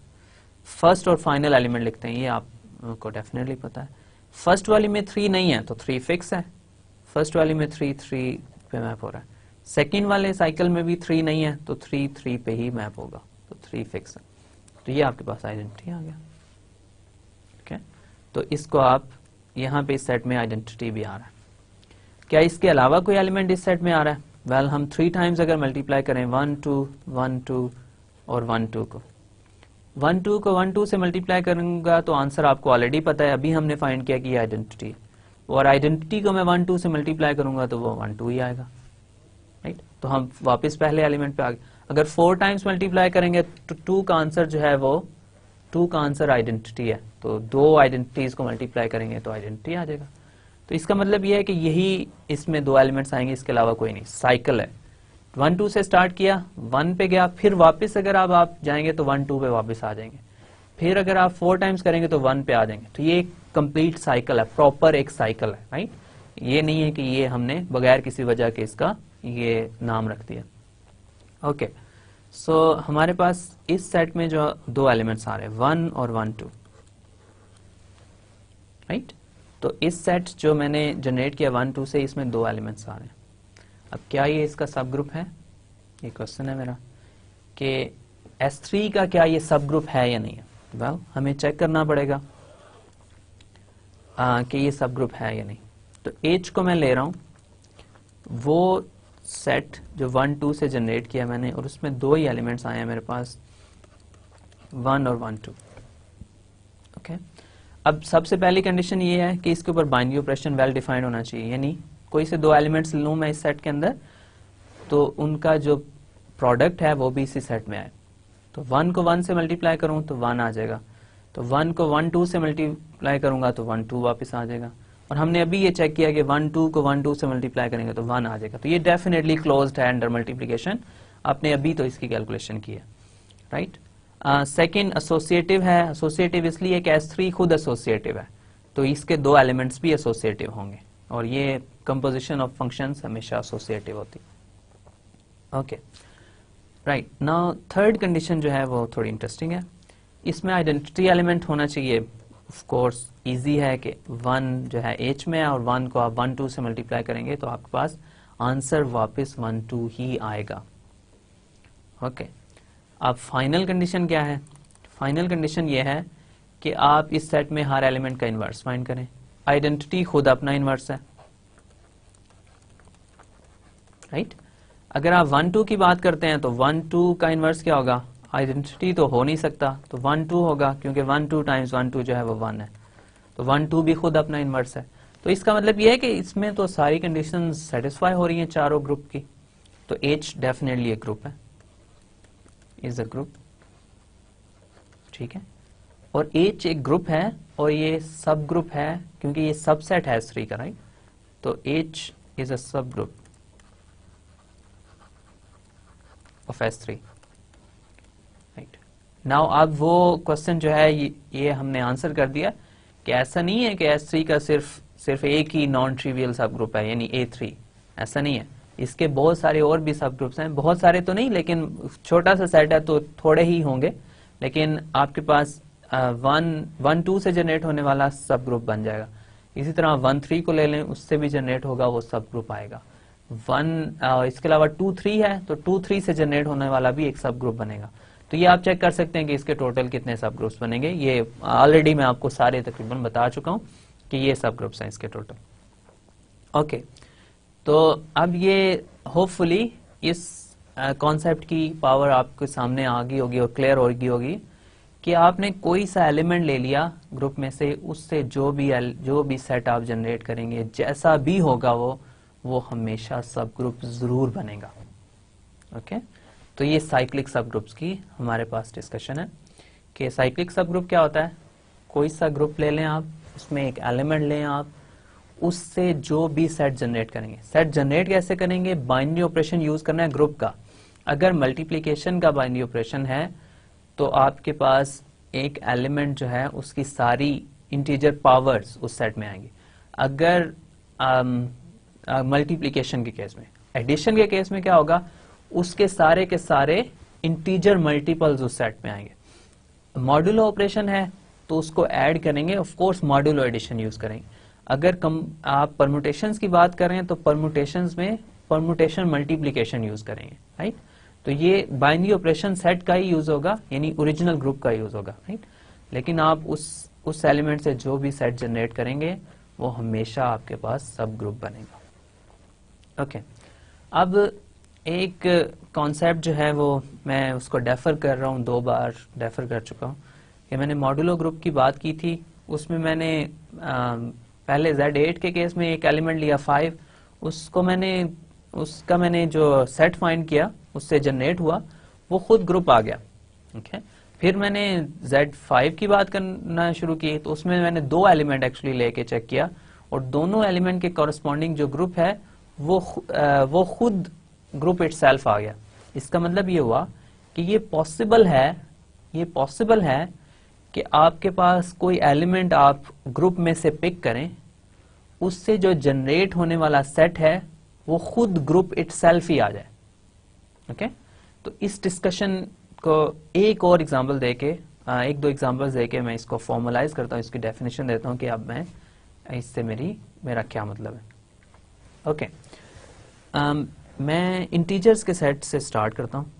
फर्स्ट और फाइनल एलिमेंट लिखते हैं, ये आपको डेफिनेटली पता है। फर्स्ट वाली में 3 नहीं है तो 3 फिक्स है, फर्स्ट वाली में 3 3 पे मैप हो रहा है। सेकंड वाले साइकिल में भी 3 नहीं है तो 3 3 पे ही मैप होगा, तो 3 फिक्स है। तो ये आपके पास आइडेंटिटी आ गया। ओके, तो इसको आप यहाँ पे इस सेट में आइडेंटिटी भी आ रहा है। क्या इसके अलावा कोई एलिमेंट इस सेट में आ रहा है? वेल, हम 3 टाइम्स अगर मल्टीप्लाई करें 1 2 1 2 और 1 2 को 1 2 को 1 2 से मल्टीप्लाई करूंगा तो आंसर आपको ऑलरेडी पता है, अभी हमने फाइंड किया कि ये आइडेंटिटी है, और आइडेंटिटी को मैं 1 2 से मल्टीप्लाई करूंगा तो वो 1 2 ही आएगा। राइट, तो हम वापस पहले एलिमेंट पे आ गए। अगर 4 टाइम्स मल्टीप्लाई करेंगे तो 2 का आंसर जो है वो 2 का आंसर आइडेंटिटी है, तो 2 आइडेंटिटीज को मल्टीप्लाई करेंगे तो आइडेंटिटी आ जाएगा। तो इसका मतलब ये है कि यही इसमें 2 एलिमेंट्स आएंगे, इसके अलावा कोई नहीं। साइकिल है, 1 2 से स्टार्ट किया, 1 पे गया, फिर वापस अगर आप जाएंगे तो 1 2 पे वापस आ जाएंगे, फिर अगर आप 4 टाइम्स करेंगे तो 1 पे आ जाएंगे। तो ये एक कंप्लीट साइकिल है, प्रॉपर एक साइकिल है। राइट, ये नहीं है कि ये हमने बगैर किसी वजह के इसका ये नाम रख दिया। ओके, सो हमारे पास इस सेट में जो 2 एलिमेंट्स आ रहे हैं 1 और 1 2। राइट, तो इस सेट जो मैंने जनरेट किया 1 2 से, इसमें 2 एलिमेंट्स आ रहे हैं। अब क्या ये इसका सब ग्रुप है? ये क्वेश्चन है मेरा कि S3 का क्या ये सब ग्रुप है या नहीं है। वेल, हमें चेक करना पड़ेगा कि ये सब ग्रुप है या नहीं। तो H को मैं ले रहा हूं, वो सेट जो 1 2 से जनरेट किया मैंने, और उसमें 2 ही एलिमेंट्स आए हैं मेरे पास, 1 और 1 2। ओके, अब सबसे पहली कंडीशन ये है कि इसके ऊपर बाइनरी ऑपरेशन वेल डिफाइंड होना चाहिए, यानी कोई से 2 एलिमेंट्स लूं मैं इस सेट के अंदर तो उनका जो प्रोडक्ट है वो भी इसी सेट में आए। तो 1 को 1 से मल्टीप्लाई करूं तो 1 आ जाएगा, तो 1 को 1 2 से मल्टीप्लाई करूंगा तो 1 2 वापस आ जाएगा, और हमने अभी ये चेक किया कि 1 2 को 1 2 से मल्टीप्लाई करेंगे तो 1 आ जाएगा। तो ये डेफिनेटली क्लोज्ड है अंडर मल्टीप्लिकेशन, आपने अभी तो इसकी कैलकुलेशन की है। राइट, सेकंड एसोसिएटिव है। एसोसिएटिव इसलिए कि S3 खुद एसोसिएटिव है, तो इसके 2 एलिमेंट्स भी एसोसिएटिव होंगे, और ये कंपोजिशन ऑफ फंक्शंस हमेशा एसोसिएटिव होती। Okay, right, now third condition जो है वो थोड़ी इंटरेस्टिंग है। इसमें आइडेंटिटी एलिमेंट होना चाहिए। ऑफ कोर्स इजी है कि 1 जो है H में है, और 1 को आप 1 2 से मल्टीप्लाई करेंगे तो आपके पास आंसर वापस 1 2 ही आएगा। ओके, अब फाइनल कंडीशन क्या है? फाइनल कंडीशन ये है कि आप इस सेट में हर एलिमेंट का इनवर्स फाइंड करें। आइडेंटिटी खुद अपना इनवर्स है। राइट, अगर आप 1 2 की बात करते हैं तो 1 2 का इनवर्स क्या होगा? आइडेंटिटी तो हो नहीं सकता, तो 1 2 होगा, क्योंकि 1 2 टाइम्स 1 2 जो है वो 1 है, तो 1 2 भी खुद अपना इनवर्स है। तो इसका मतलब ये है कि इसमें तो सारी कंडीशन सेटिस्फाई हो रही हैं चारों ग्रुप की, तो H डेफिनेटली एक ग्रुप है, इज अ ग्रुप। ठीक है, और H एक ग्रुप है और ये सब ग्रुप है क्योंकि ये सबसेट है S3 का। राइट, तो H इज अ सब group of S3। Right, now अब वो क्वेश्चन जो है ये हमने आंसर कर दिया कि ऐसा नहीं है कि S3 का सिर्फ एक ही नॉन ट्रिवियल सब ग्रुप है, यानी A3। ऐसा नहीं है, इसके बहुत सारे और भी सब ग्रुप्स हैं, बहुत सारे तो नहीं, लेकिन छोटा सा सेट है तो थोड़े ही होंगे, लेकिन आपके पास 1 2 से जनरेट होने वाला सब ग्रुप बन जाएगा। इसी तरह 1 3 को ले लें, उससे भी जनरेट होगा वो सब ग्रुप आएगा। इसके अलावा 2 3 है तो 2 3 से जनरेट होने वाला भी एक सब ग्रुप बनेगा। तो ये आप चेक कर सकते हैं कि इसके टोटल कितने सब ग्रुप्स बनेंगे। ये ऑलरेडी मैं आपको सारे तकरीबन बता चुका हूं कि ये सब ग्रुप्स हैं इसके टोटल। ओके, तो अब ये होपफुली इस कॉन्सेप्ट की पावर आपके सामने आ गई होगी और क्लियर हो गई होगी कि आपने कोई सा एलिमेंट ले लिया ग्रुप में से, उससे जो भी सेट आप जनरेट करेंगे, जैसा भी होगा वो हमेशा सब ग्रुप जरूर बनेगा। ओके, तो ये साइक्लिक सब ग्रुप्स की हमारे पास डिस्कशन है कि साइक्लिक सब ग्रुप क्या होता है। कोई सा ग्रुप ले लें आप, उसमें एक एलिमेंट लें आप, उससे जो भी सेट जनरेट करेंगे। सेट जनरेट कैसे करेंगे? बाइनरी ऑपरेशन यूज करना है ग्रुप का। अगर मल्टीप्लिकेशन का बाइनरी ऑपरेशन है तो आपके पास एक एलिमेंट जो है उसकी सारी इंटीजर पावर्स उस सेट में आएंगी। अगर मल्टीप्लिकेशन के केस में, एडिशन के केस में क्या होगा, उसके सारे के सारे इंटीजर मल्टीपल्स उस सेट में आएंगे। मॉड्यूलो ऑपरेशन है तो उसको ऐड करेंगे, of course modulo addition use करेंगे। अगर आप परमुटेशंस की बात कर रहे हैं तो परमुटेशंस में परमुटेशन मल्टीप्लिकेशन यूज करेंगे, राइट। तो ये बाइनरी ऑपरेशन सेट का ही यूज होगा, यानी ओरिजिनल ग्रुप का यूज होगा, राइट। लेकिन आप उस एलिमेंट से जो भी सेट जनरेट करेंगे वो हमेशा आपके पास सब ग्रुप बनेगा। ओके, अब एक कॉन्सेप्ट जो है वो मैं उसको डेफर कर रहा हूँ, 2 बार डेफर कर चुका हूँ कि मैंने मॉड्यूलो ग्रुप की बात की थी। उसमें मैंने पहले Z8 के केस में एक एलिमेंट लिया 5, उसका मैंने जो सेट फाइंड किया उससे जनरेट हुआ वो खुद ग्रुप आ गया। ओके, फिर मैंने Z5 की बात करना शुरू की तो उसमें मैंने 2 एलिमेंट एक्चुअली लेके चेक किया और दोनों एलिमेंट के कॉरस्पॉन्डिंग जो ग्रुप है वो खुद ग्रुप इटसेल्फ आ गया। इसका मतलब ये हुआ कि ये पॉसिबल है कि आपके पास कोई एलिमेंट आप ग्रुप में से पिक करें, उससे जो जनरेट होने वाला सेट है वो खुद ग्रुप इटसेल्फ ही आ जाए। ओके, तो इस डिस्कशन को एक और एग्जांपल देके, 1-2 एग्जांपल्स देके मैं इसको फॉर्मलाइज करता हूँ, इसकी डेफिनेशन देता हूँ कि अब मैं इससे मेरा क्या मतलब है। ओके, मैं इंटीजर्स के सेट से स्टार्ट करता हूँ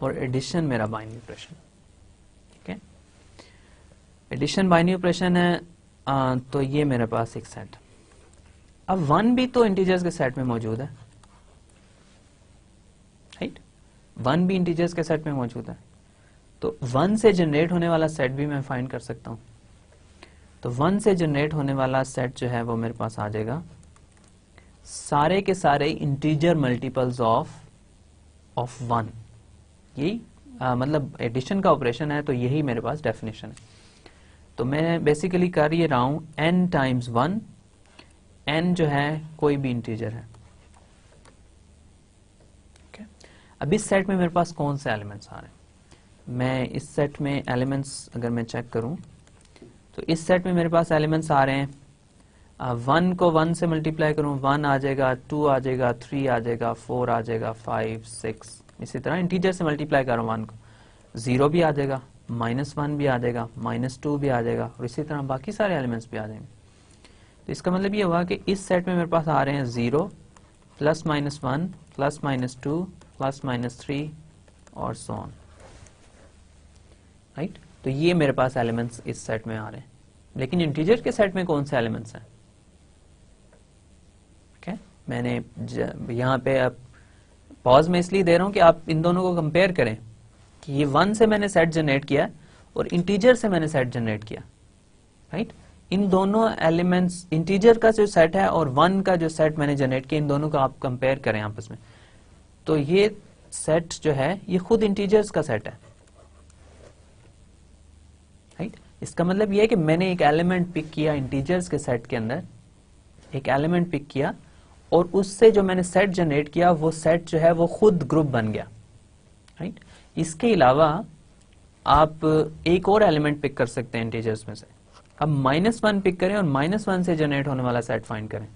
और एडिशन मेरा बाइनरी ऑपरेशन। ठीक है, एडिशन बाइनरी ऑपरेशन है, तो ये मेरे पास एक सेट। अब 1 भी तो इंटीजर्स के सेट में मौजूद है, राइट। 1 भी इंटीजर्स के सेट में मौजूद है, तो 1 से जनरेट होने वाला सेट भी मैं फाइंड कर सकता हूं। तो 1 से जनरेट होने वाला सेट जो है वो मेरे पास आ जाएगा सारे के सारे इंटीजर मल्टीपल्स ऑफ 1। यही मतलब एडिशन का ऑपरेशन है, तो यही मेरे पास डेफिनेशन है। तो मैं बेसिकली कर ये रहा हूं n टाइम्स 1, n जो है कोई भी इंटीजर है। okay? अब इस सेट में मेरे पास कौन से एलिमेंट्स आ रहे हैं? मैं इस सेट में एलिमेंट्स अगर मैं चेक करूं तो इस सेट में मेरे पास एलिमेंट्स आ रहे हैं, 1 को 1 से मल्टीप्लाई करूं 1 आ जाएगा, 2 आ जाएगा, 3 आ जाएगा, 4 आ जाएगा, 5, 6, इसी तरह इंटीजर से मल्टीप्लाई करूं 1 को 0 भी आ जाएगा, -1 भी आ जाएगा, -2 भी आ जाएगा और इसी तरह बाकी सारे एलिमेंट्स भी आ जाएंगे। तो इसका मतलब ये हुआ कि इस सेट में मेरे पास आ रहे हैं 0, +-1, +-2, +-3 और सो ऑन, राइट। तो ये मेरे पास एलिमेंट्स इस सेट में आ रहे हैं। लेकिन इंटीजर के सेट में कौन से एलिमेंट्स हैं? मैंने यहाँ पे अब पॉज में इसलिए दे रहा हूं कि आप इन दोनों को कंपेयर करें कि ये 1 से मैंने सेट जनरेट किया और इंटीजर से मैंने सेट जनरेट किया, राइट। इन दोनों एलिमेंट्स, इंटीजर का जो सेट है और 1 का जो सेट मैंने जनरेट किया, इन दोनों का आप कंपेयर करें आपस में, तो ये सेट जो है ये खुद इंटीजर्स का सेट है, राइट। इसका मतलब ये है कि मैंने एक एलिमेंट पिक किया इंटीजर्स के सेट के अंदर, एक एलिमेंट पिक किया और उससे जो मैंने सेट जनरेट किया वो सेट जो है वो खुद ग्रुप बन गया, राइट। इसके अलावा आप एक और एलिमेंट पिक कर सकते हैं इंटीजर्स में से। अब -1 पिक करें और -1 से जनरेट होने वाला सेट फाइंड करें,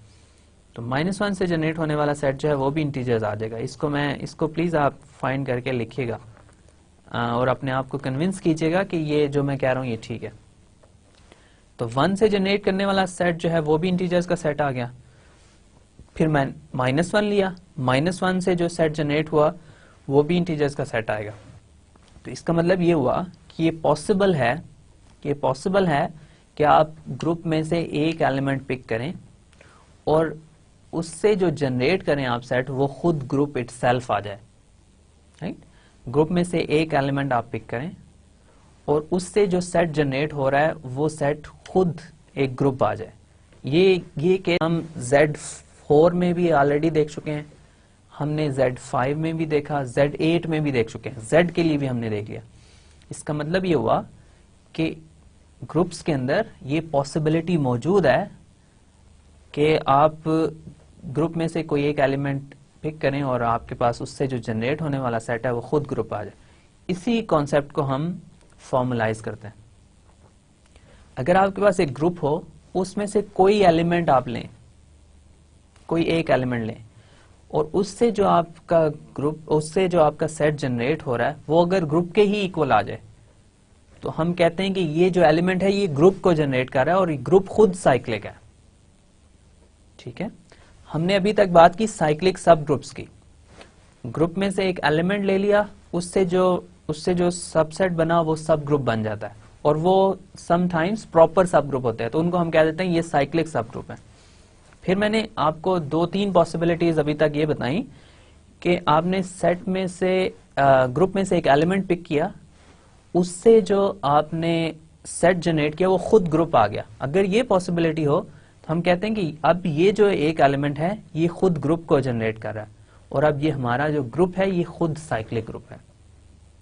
तो -1 से जनरेट होने वाला सेट जो है वो भी इंटीजर्स आ जाएगा। इसको प्लीज आप फाइंड करके लिखिएगा और अपने आप को कन्विंस कीजिएगा कि ये जो मैं कह रहा हूं ये ठीक है। तो 1 से जनरेट करने वाला सेट जो है वो भी इंटीजर्स का सेट आ गया। फिर मैं -1 लिया, -1 से जो सेट जनरेट हुआ वो भी इंटीजर्स का सेट आएगा, तो इसका मतलब ये हुआ कि ये पॉसिबल है कि आप ग्रुप में से एक एलिमेंट पिक करें और उससे जो जनरेट करें आप सेट वो खुद ग्रुप इटसेल्फ आ जाए, राइट। ग्रुप में से एक एलिमेंट आप पिक करें और उससे जो सेट जनरेट हो रहा है वो सेट खुद एक ग्रुप आ जाए। ये केस हम Z4 में भी ऑलरेडी देख चुके हैं, हमने Z5 में भी देखा, Z8 में भी देख चुके हैं, Z के लिए भी हमने देख लिया। इसका मतलब ये हुआ कि ग्रुप्स के अंदर ये पॉसिबिलिटी मौजूद है कि आप ग्रुप में से कोई एक एलिमेंट पिक करें और आपके पास उससे जो जनरेट होने वाला सेट है वो खुद ग्रुप आ जाए। इसी कॉन्सेप्ट को हम फॉर्मलाइज करते हैं। अगर आपके पास एक ग्रुप हो, उसमें से कोई एलिमेंट आप लें, कोई एक एलिमेंट लें और उससे जो आपका सेट जनरेट हो रहा है वो अगर ग्रुप के ही इक्वल आ जाए, तो हम कहते हैं कि ये जो एलिमेंट है ये ग्रुप को जनरेट कर रहा है और ये ग्रुप खुद साइक्लिक है। ठीक है, हमने अभी तक बात की साइक्लिक सब ग्रुप्स की। ग्रुप में से एक एलिमेंट ले लिया, उससे जो सबसेट बना वो सब ग्रुप बन जाता है और वो समटाइम्स प्रॉपर सब ग्रुप होते हैं, तो उनको हम कह देते हैं ये साइक्लिक सब ग्रुप है। फिर मैंने आपको 2-3 पॉसिबिलिटीज अभी तक ये बताई कि आपने सेट में से ग्रुप में से एक एलिमेंट पिक किया, उससे जो आपने सेट जनरेट किया वो खुद ग्रुप आ गया। अगर ये पॉसिबिलिटी हो तो हम कहते हैं कि अब ये जो एक एलिमेंट है ये खुद ग्रुप को जनरेट कर रहा है और अब ये हमारा जो ग्रुप है ये खुद साइक्लिक ग्रुप है,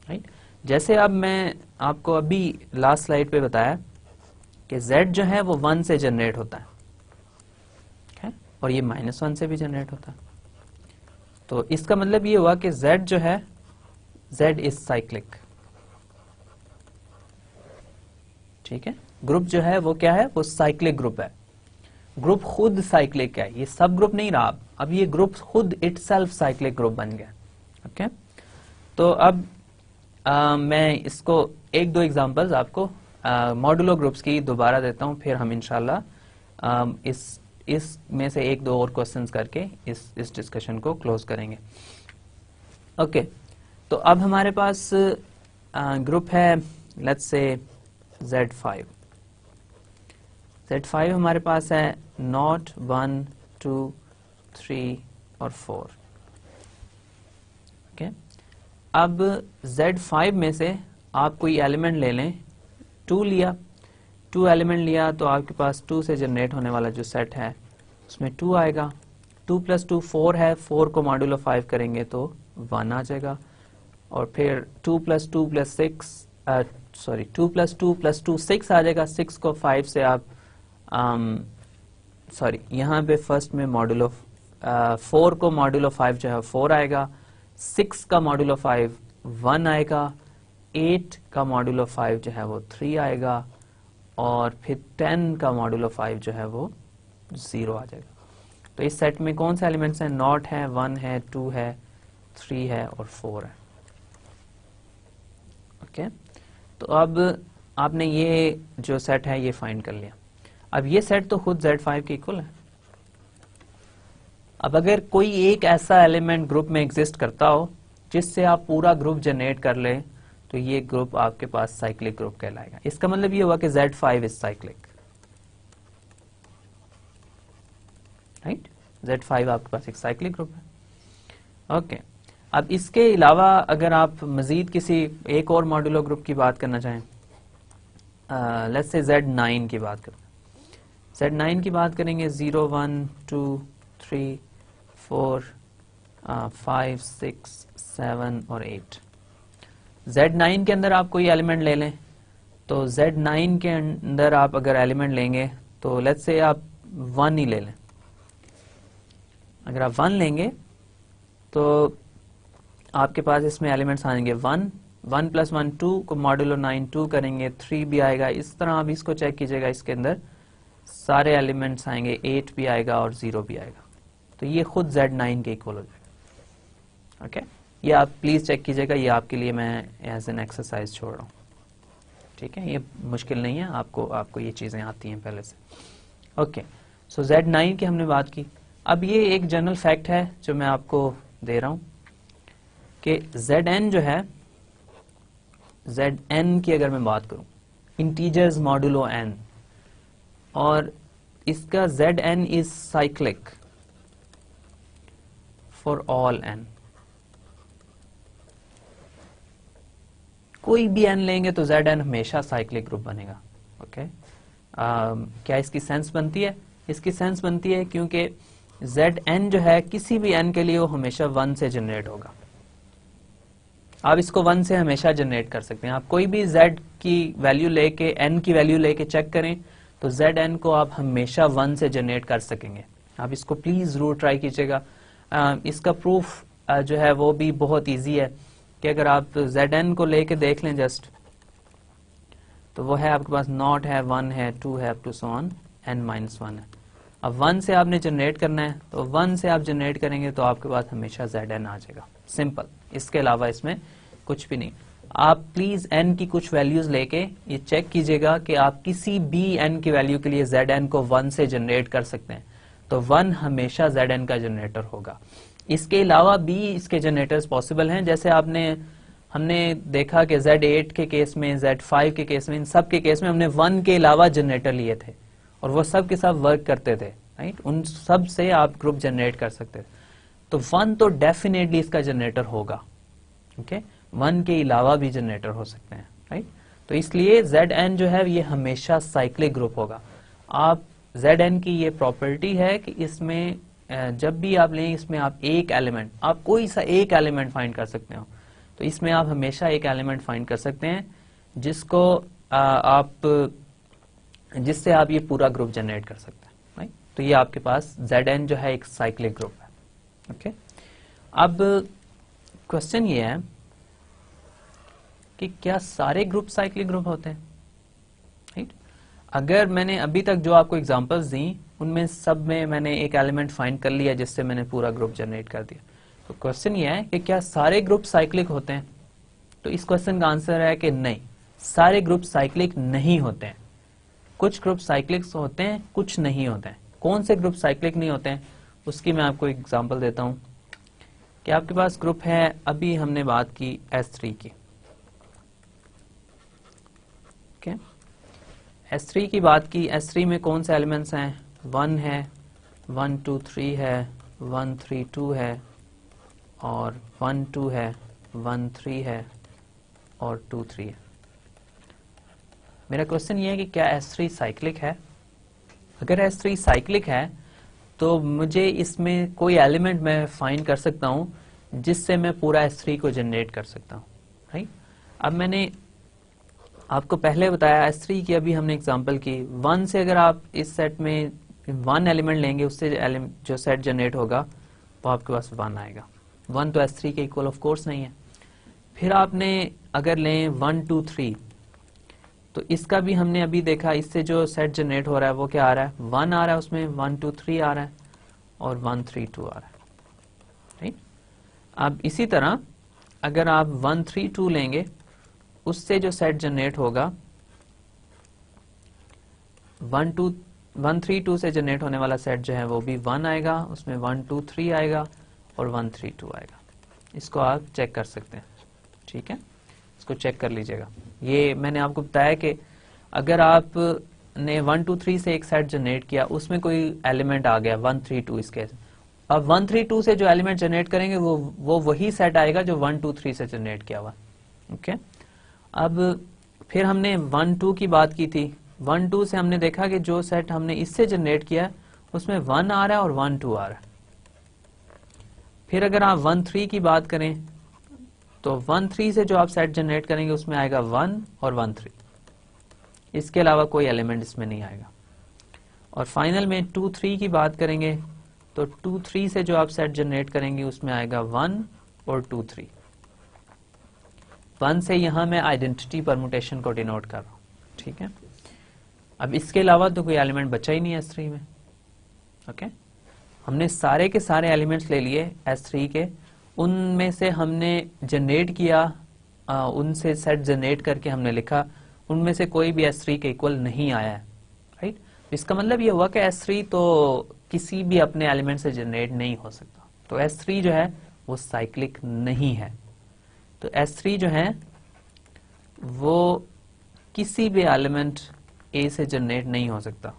राइट। जैसे अब मैं आपको अभी लास्ट स्लाइड पे बताया कि Z जो है वो 1 से जनरेट होता है और ये -1 से भी जनरेट होता है। तो इसका मतलब ये हुआ कि Z जो है Z इज साइक्लिक। ठीक है, ग्रुप जो है वो क्या है, वो साइक्लिक ग्रुप है। ग्रुप खुद साइक्लिक है, ये सब ग्रुप नहीं रहा, अब ये ग्रुप खुद इटसेल्फ साइक्लिक ग्रुप बन गया। ओके, तो अब मैं इसको 1-2 एग्जांपल्स आपको मॉड्यूलो ग्रुप्स की दोबारा देता हूं, फिर हम इंशाल्लाह इस में से 1-2 और क्वेश्चंस करके इस डिस्कशन को क्लोज करेंगे। ओके, तो अब हमारे पास ग्रुप है लेट्स से Z5। Z5 हमारे पास है 0, 1, 2, 3 और 4। ओके, अब Z5 में से आप कोई एलिमेंट ले लें, 2 लिया, 2 एलिमेंट लिया तो आपके पास 2 से जनरेट होने वाला जो सेट है उसमें 2 आएगा। 2 + 2 4 है, 4 को मॉड्यूलो 5 करेंगे तो 1 आ जाएगा। और फिर 2 + 2 + 2 6 आ जाएगा। 6 को 5 से आप यहाँ पे फर्स्ट में मॉड्यूलो 4 को मॉड्यूलो 5 जो है 4 आएगा, 6 का मॉड्यूलो 5 1 आएगा, 8 का मॉड्यूलो 5 जो है वो 3 आएगा और फिर 10 का मॉड्यूलो 5 जो है वो 0 आ जाएगा। तो इस सेट में कौन से एलिमेंट्स हैं, 0 है, 1 है, 2 है, 3 है और 4 है। ओके, तो अब आपने ये जो सेट है ये फाइंड कर लिया। अब ये सेट तो खुद Z5 के इक्वल है। अब अगर कोई एक ऐसा एलिमेंट ग्रुप में एग्जिस्ट करता हो जिससे आप पूरा ग्रुप जनरेट कर ले, तो ये ग्रुप आपके पास साइक्लिक ग्रुप कहलाएगा। इसका मतलब ये हुआ कि Z5 is cyclic, right. Z5 आपके पास एक साइक्लिक ग्रुप है। ओके, अब इसके अलावा अगर आप मजीद किसी एक और मॉड्यूलो ग्रुप की बात करना चाहें, लेट्स से Z9 की बात करें। Z9 की बात करेंगे 0, 1, 2, 3, 4, 5, 6, 7 और 8। Z9 के अंदर आप कोई एलिमेंट ले लें, तो Z9 के अंदर आप अगर एलिमेंट लेंगे तो लेट्स से आप 1 ही ले लें। अगर आप 1 लेंगे तो आपके पास इसमें एलिमेंट्स आएंगे 1 + 1 2 को मॉड्यूलो 9 2 करेंगे, 3 भी आएगा। इस तरह आप इसको चेक कीजिएगा, इसके अंदर सारे एलिमेंट्स आएंगे, 8 भी आएगा और 0 भी आएगा। तो ये खुद Z9 के इक्वल हो जाएगा। ओके, ये आप प्लीज चेक कीजिएगा, ये आपके लिए मैं एज एन एक्सरसाइज छोड़ रहा हूँ। ठीक है, ये मुश्किल नहीं है, आपको ये चीजें आती हैं पहले से। ओके, सो Z9 की हमने बात की। अब ये एक जनरल फैक्ट है जो मैं आपको दे रहा हूं कि Zn जो है Zn की अगर मैं बात करूं, इंटीजर्स मॉडुलो n, और इसका Zn is cyclic for all n, कोई भी n लेंगे तो Zn हमेशा साइक्लिक ग्रुप बनेगा। ओके, क्या इसकी सेंस बनती है? इसकी सेंस बनती है क्योंकि Zn जो है किसी भी n के लिए वो हमेशा 1 से जनरेट होगा। आप इसको 1 से हमेशा जनरेट कर सकते हैं। आप कोई भी z की वैल्यू लेके, n की वैल्यू लेके चेक करें तो Zn को आप हमेशा 1 से जनरेट कर सकेंगे। आप इसको प्लीज जरूर ट्राई कीजिएगा। इसका प्रूफ जो है वो भी बहुत इजी है कि अगर आप Zn को लेके देख लें जस्ट, तो वो है आपके पास नॉट है, 1 है, 2 है, up to so on n-1 है। अब 1 से आपने जनरेट करना है, तो 1 से आप जनरेट करेंगे तो आपके पास हमेशा Zn आ जाएगा, सिंपल। इसके अलावा इसमें कुछ भी नहीं। आप प्लीज n की कुछ वैल्यूज लेके ये चेक कीजिएगा कि आप किसी भी n की वैल्यू के लिए Zn को 1 से जनरेट कर सकते हैं, तो 1 हमेशा Zn का जनरेटर होगा। इसके अलावा भी इसके जनरेटर्स पॉसिबल हैं, जैसे हमने देखा कि Z8 के केस में, Z5 के केस में, इन सब के केस में हमने 1 के अलावा जनरेटर लिए थे और वो सब के सब वर्क करते थे, राइट। उन सब से आप ग्रुप जनरेट कर सकते थे। तो 1 तो डेफिनेटली इसका जनरेटर होगा, ओके। 1 के अलावा भी जनरेटर हो सकते हैं, राइट। तो इसलिए Zn जो है ये हमेशा साइक्लिक ग्रुप होगा। आप Zn की ये प्रॉपर्टी है कि इसमें जब भी आप लें, इसमें आप एक एलिमेंट, आप कोई सा एक एलिमेंट फाइंड कर सकते हो, तो इसमें आप हमेशा एक एलिमेंट फाइंड कर सकते हैं जिससे आप ये पूरा ग्रुप जनरेट कर सकते हैं, राइट। तो ये आपके पास Zn जो है एक साइक्लिक ग्रुप है, ओके। अब क्वेश्चन ये है कि क्या सारे ग्रुप साइक्लिक ग्रुप होते हैं, राइट। अगर मैंने अभी तक जो आपको एग्जांपल्स दी उनमें सब में मैंने एक एलिमेंट फाइंड कर लिया जिससे मैंने पूरा ग्रुप जनरेट कर दिया, तो क्वेश्चन ये है कि क्या सारे ग्रुप साइक्लिक होते हैं? तो इस क्वेश्चन का आंसर है कि नहीं, सारे ग्रुप साइक्लिक नहीं होते हैं। कुछ ग्रुप साइक्लिक होते हैं, कुछ नहीं होते हैं। कौन से ग्रुप साइक्लिक नहीं होते हैं उसकी मैं आपको एग्जांपल देता हूं कि आपके पास ग्रुप है, अभी हमने बात की S3 की, ओके। S3 की बात की, S3 में कौन से एलिमेंट्स हैं? 1 है, 1 2 3 है, 1 3 2 है, और 1 2 है, 1 3 है, और 2 3 है। मेरा क्वेश्चन ये है कि क्या S3 साइक्लिक है? अगर S3 साइक्लिक है तो मुझे इसमें कोई एलिमेंट मैं फाइंड कर सकता हूं जिससे मैं पूरा S3 को जनरेट कर सकता हूं, राइट। अब मैंने आपको पहले बताया S3 की, अभी हमने एग्जांपल की 1 से, अगर आप इस सेट में 1 एलिमेंट लेंगे उससे जो सेट जनरेट होगा वो आपके पास 1 आएगा। 1 तो S3 के इक्वल ऑफ कोर्स नहीं है। फिर आपने अगर लें 1 2 3, तो इसका भी हमने अभी देखा, इससे जो सेट जनरेट हो रहा है वो क्या आ रहा है? 1 आ रहा है, उसमें 1 2 3 आ रहा है और 1 3 2 आ रहा है, ठीक। अब इसी तरह अगर आप 1 3 2 लेंगे, उससे जो सेट जनरेट होगा 1 3 2 से जनरेट होने वाला सेट जो है वो भी 1 आएगा, उसमें 1 2 3 आएगा और 1 3 2 आएगा। इसको आप चेक कर सकते हैं, ठीक है, इसको चेक कर लीजिएगा। ये मैंने आपको बताया कि अगर आपने 1 2 3 से एक सेट जनरेट किया, उसमें कोई एलिमेंट आ गया 1 3 2 इसके, अब 1 3 2 से जो एलिमेंट जनरेट करेंगे वो वही सेट आएगा जो 1 2 3 से जनरेट किया हुआ, ओके। अब फिर हमने 1 2 की बात की थी, 1 2 से हमने देखा कि जो सेट हमने इससे जनरेट किया उसमें 1 आ रहा है और 1 2 आ रहा है। फिर अगर आप 1 3 की बात करें तो 1 3 से जो आप सेट जनरेट करेंगे उसमें आएगा 1 और 1 3, इसके अलावा कोई एलिमेंट इसमें नहीं आएगा। और फाइनल में 2 3 की बात करेंगे तो 2 3 से जो आप सेट जनरेट करेंगे उसमें आएगा 1 और 2 3। 1 से यहां मैं आइडेंटिटी परमुटेशन को डिनोट कर रहा हूं, ठीक है। अब इसके अलावा तो कोई एलिमेंट बचा ही नहीं है S3 में, ओके। हमने सारे के सारे एलिमेंट्स ले लिए S3 के, उनमें से हमने जनरेट किया, उनसे सेट जनरेट करके हमने लिखा, उनमें से कोई भी S3 के इक्वल नहीं आया है, राइट। इसका मतलब ये हुआ कि S3 तो किसी भी अपने एलिमेंट से जनरेट नहीं हो सकता, तो S3 जो है वो साइक्लिक नहीं है। तो S3 जो है वो किसी भी एलिमेंट ए से जनरेट नहीं हो सकता,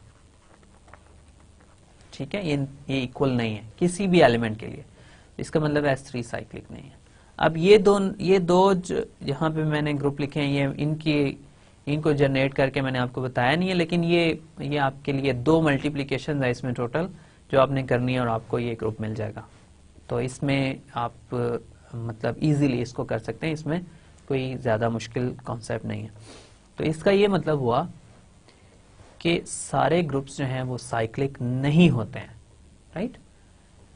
ठीक है। ये इक्वल नहीं है किसी भी एलिमेंट के लिए, इसका मतलब S3 साइक्लिक नहीं है। अब ये दो यहाँ पे मैंने ग्रुप लिखे हैं, ये इनको जनरेट करके मैंने आपको बताया नहीं है, लेकिन ये आपके लिए 2 मल्टीप्लिकेशन है इसमें टोटल जो आपने करनी है और आपको ये ग्रुप मिल जाएगा। तो इसमें आप मतलब इजीली इसको कर सकते हैं, इसमें कोई ज्यादा मुश्किल कॉन्सेप्ट नहीं है। तो इसका ये मतलब हुआ कि सारे ग्रुप्स जो हैं वो साइक्लिक नहीं होते हैं, राइट।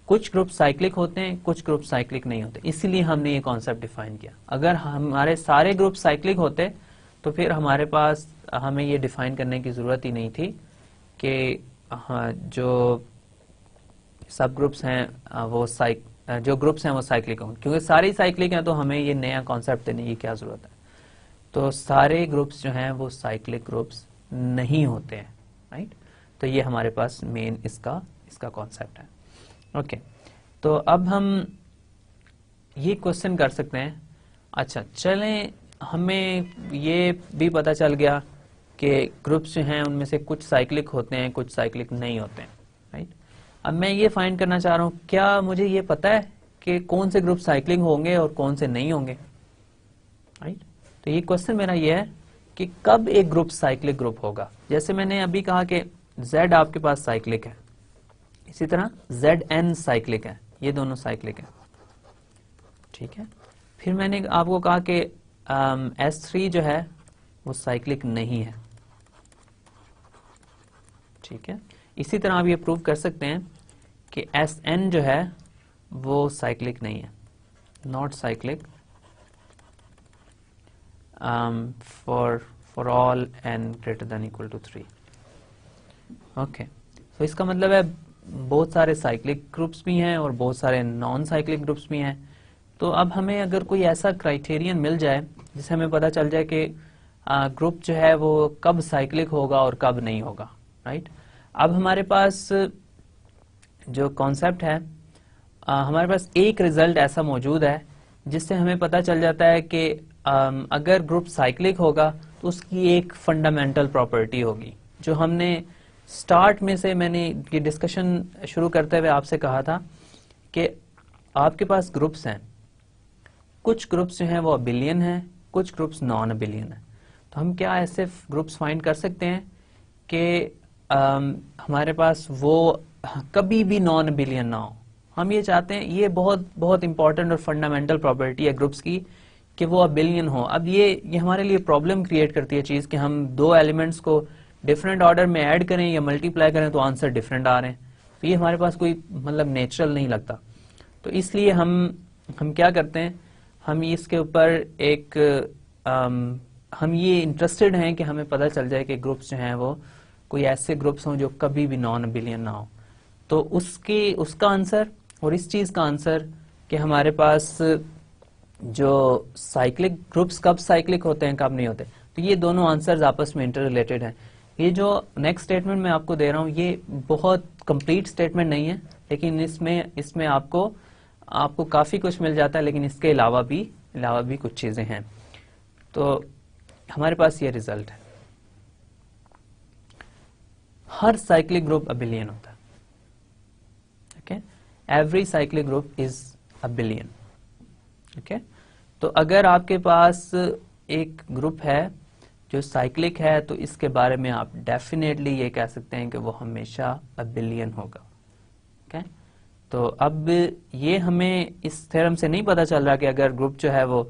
कुछ ग्रुप साइक्लिक होते हैं, कुछ ग्रुप साइक्लिक नहीं होते, इसीलिए हमने ये कॉन्सेप्ट डिफाइन किया। अगर हमारे सारे ग्रुप साइक्लिक होते तो फिर हमारे पास हमें ये डिफाइन करने की जरूरत ही नहीं थी कि जो सब ग्रुप्स हैं वो जो ग्रुप्स हैं वो साइक्लिक होंगे, क्योंकि सारे साइक्लिक हैं तो हमें ये नया कॉन्सेप्ट देने की क्या जरूरत है। तो सारे ग्रुप्स जो हैं वो साइक्लिक ग्रुप्स नहीं होते हैं, राइट। तो ये हमारे पास मेन इसका कॉन्सेप्ट है। ओके, तो अब हम ये क्वेश्चन कर सकते हैं। अच्छा चलें, हमें ये भी पता चल गया कि ग्रुप्स जो हैं उनमें से कुछ साइक्लिक होते हैं, कुछ साइक्लिक नहीं होते हैं, राइट। अब मैं ये फाइंड करना चाह रहा हूं, क्या मुझे ये पता है कि कौन से ग्रुप साइक्लिक होंगे और कौन से नहीं होंगे, राइट। तो ये क्वेश्चन मेरा ये है कि कब एक ग्रुप साइक्लिक ग्रुप होगा। जैसे मैंने अभी कहा कि Z आपके पास साइक्लिक है, इसी तरह Zn साइक्लिक है, ये दोनों साइक्लिक है, ठीक है। फिर मैंने आपको कहा कि S3 जो है वो साइक्लिक नहीं है, ठीक है। इसी तरह आप ये प्रूव कर सकते हैं कि Sn जो है वो साइक्लिक नहीं है, not cyclic for all n greater than equal to 3। Okay, तो इसका मतलब है बहुत सारे साइक्लिक ग्रुप्स भी हैं और बहुत सारे नॉन साइक्लिक ग्रुप्स भी हैं। तो अब हमें अगर कोई ऐसा क्राइटेरियन मिल जाए जिससे हमें पता चल जाए कि ग्रुप जो है वो कब साइक्लिक होगा और कब नहीं होगा, राइट। अब हमारे पास जो कॉन्सेप्ट है, हमारे पास एक रिजल्ट ऐसा मौजूद है जिससे हमें पता चल जाता है कि अगर ग्रुप साइक्लिक होगा तो उसकी एक फंडामेंटल प्रॉपर्टी होगी जो हमने स्टार्ट में से मैंने ये डिस्कशन शुरू करते हुए आपसे कहा था कि आपके पास ग्रुप्स हैं, कुछ ग्रुप्स जो हैं वो अबिलियन हैं, कुछ ग्रुप्स नॉन अबिलियन हैं। तो हम क्या ऐसे ग्रुप्स फाइंड कर सकते हैं कि हमारे पास वो कभी भी नॉन अबिलियन ना हो। हम ये चाहते हैं, ये बहुत बहुत इंपॉर्टेंट और फंडामेंटल प्रॉपर्टी है ग्रुप्स की कि वो अबिलियन हो। अब ये हमारे लिए प्रॉब्लम क्रिएट करती है चीज कि हम दो एलिमेंट्स को डिफरेंट ऑर्डर में ऐड करें या मल्टीप्लाई करें तो आंसर डिफरेंट आ रहे हैं, तो ये हमारे पास कोई मतलब नेचुरल नहीं लगता। तो इसलिए हम क्या करते हैं, हम इसके ऊपर एक हम ये इंटरेस्टेड हैं कि हमें पता चल जाए कि ग्रुप्स जो हैं वो कोई ऐसे ग्रुप्स हों जो कभी भी नॉन अबिलियन ना हो। तो उसका आंसर और इस चीज का आंसर कि हमारे पास जो साइक्लिक ग्रुप्स कब साइक्लिक होते हैं कब नहीं होते, तो ये दोनों आंसर्स आपस में इंटर रिलेटेड हैं। ये जो नेक्स्ट स्टेटमेंट मैं आपको दे रहा हूँ ये बहुत कंप्लीट स्टेटमेंट नहीं है, लेकिन इसमें आपको काफी कुछ मिल जाता है, लेकिन इसके अलावा भी कुछ चीजें हैं। तो हमारे पास ये रिजल्ट है, हर साइक्लिक ग्रुप अबिलियन होता है, okay. Every cyclic group is abelian, okay. तो अगर आपके पास एक ग्रुप है जो साइक्लिक है तो इसके बारे में आप डेफिनेटली ये कह सकते हैं कि वो हमेशा अबिलियन होगा, ओके। तो अब ये हमें इस थ्योरम से नहीं पता चल रहा कि अगर ग्रुप जो है वो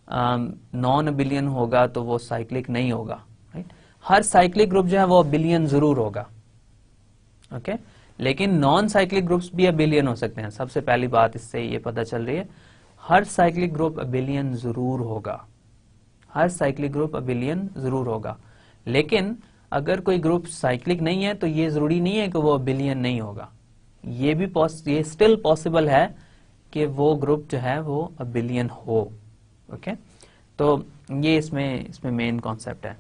नॉन अबिलियन होगा तो वो साइक्लिक नहीं होगा, राइट। हर साइक्लिक ग्रुप जो है वो अबिलियन जरूर होगा, ओके। लेकिन नॉन साइक्लिक ग्रुप्स भी अबिलियन हो सकते हैं। सबसे पहली बात इससे ये पता चल रही है, हर साइक्लिक ग्रुप अबिलियन जरूर होगा, हर साइक्लिक ग्रुप अबिलियन जरूर होगा। लेकिन अगर कोई ग्रुप साइक्लिक नहीं है तो ये जरूरी नहीं है कि वो अबिलियन नहीं होगा, ये स्टिल पॉसिबल है कि वो ग्रुप जो है वो अबिलियन हो, ओके। तो ये इसमें मेन कॉन्सेप्ट है।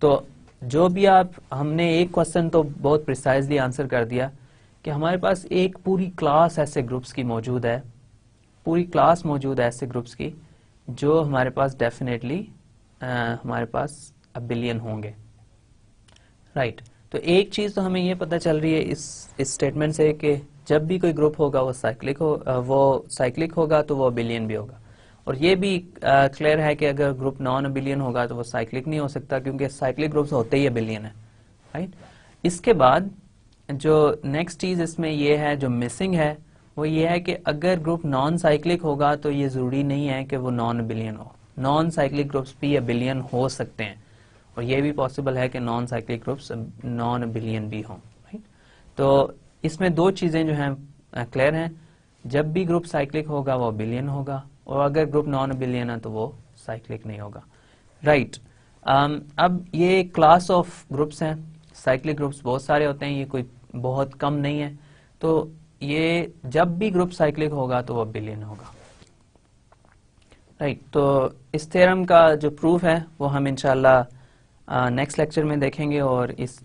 तो जो भी हमने एक क्वेश्चन तो बहुत प्रिसाइजली आंसर कर दिया कि हमारे पास एक पूरी क्लास ऐसे ग्रुप्स की मौजूद है, पूरी क्लास मौजूद है ऐसे ग्रुप्स की जो हमारे पास डेफिनेटली हमारे पास बिलियन होंगे, राइट। तो एक चीज़ तो हमें ये पता चल रही है इस स्टेटमेंट से कि जब भी कोई ग्रुप होगा वो साइक्लिक होगा तो वो बिलियन भी होगा। और ये भी क्लियर है कि अगर ग्रुप नॉन बिलियन होगा तो वो साइक्लिक नहीं हो सकता, क्योंकि साइक्लिक ग्रुप्स होते ही बिलियन है, राइट। इसके बाद जो नेक्स्ट चीज़ इसमें ये है जो मिसिंग है वो ये है कि अगर ग्रुप नॉन साइक्लिक होगा तो ये ज़रूरी नहीं है कि वो नॉन बिलियन हो। नॉन साइक्लिक ग्रुप्स भी बिलियन हो सकते हैं, और ये भी पॉसिबल है कि non cyclic groups non billion भी हों, राइट। तो इसमें दो चीज़ें जो हैं क्लियर हैं, जब भी ग्रुप साइक्लिक होगा वो बिलियन होगा, और अगर ग्रुप नॉन बिलियन है तो वो साइक्लिक नहीं होगा, राइट। अब ये क्लास ऑफ ग्रुप्स हैं, साइक्लिक ग्रुप्स बहुत सारे होते हैं, ये कोई बहुत कम नहीं है। तो ये जब भी ग्रुप साइक्लिक होगा तो वो बिलियन होगा, राइट। तो इस थ्योरम का जो प्रूफ है वो हम इंशाल्लाह नेक्स्ट लेक्चर में देखेंगे, और इस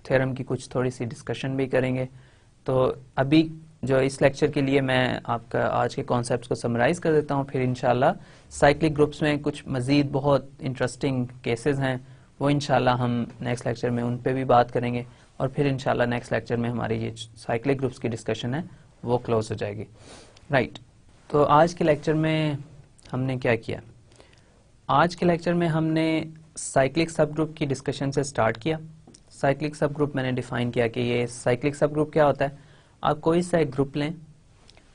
थ्योरम की कुछ थोड़ी सी डिस्कशन भी करेंगे। तो अभी जो इस लेक्चर के लिए मैं आपका आज के कॉन्सेप्ट्स को समराइज कर देता हूँ, फिर इंशाल्लाह साइक्लिक ग्रुप्स में कुछ मजीद बहुत इंटरेस्टिंग केसेस हैं, वो इंशाल्लाह हम नेक्स्ट लेक्चर में उन पे भी बात करेंगे, और फिर इंशाल्लाह नेक्स्ट लेक्चर में हमारी ये साइक्लिक ग्रुप्स की डिस्कशन है वो क्लोज हो जाएगी, राइट। तो आज के लेक्चर में हमने क्या किया, आज के लेक्चर में हमने साइक्लिक सब ग्रुप की डिस्कशन से स्टार्ट किया। साइक्लिक सब ग्रुप मैंने डिफाइन किया कि ये साइक्लिक सब ग्रुप क्या होता है। आप कोई सा एक ग्रुप लें,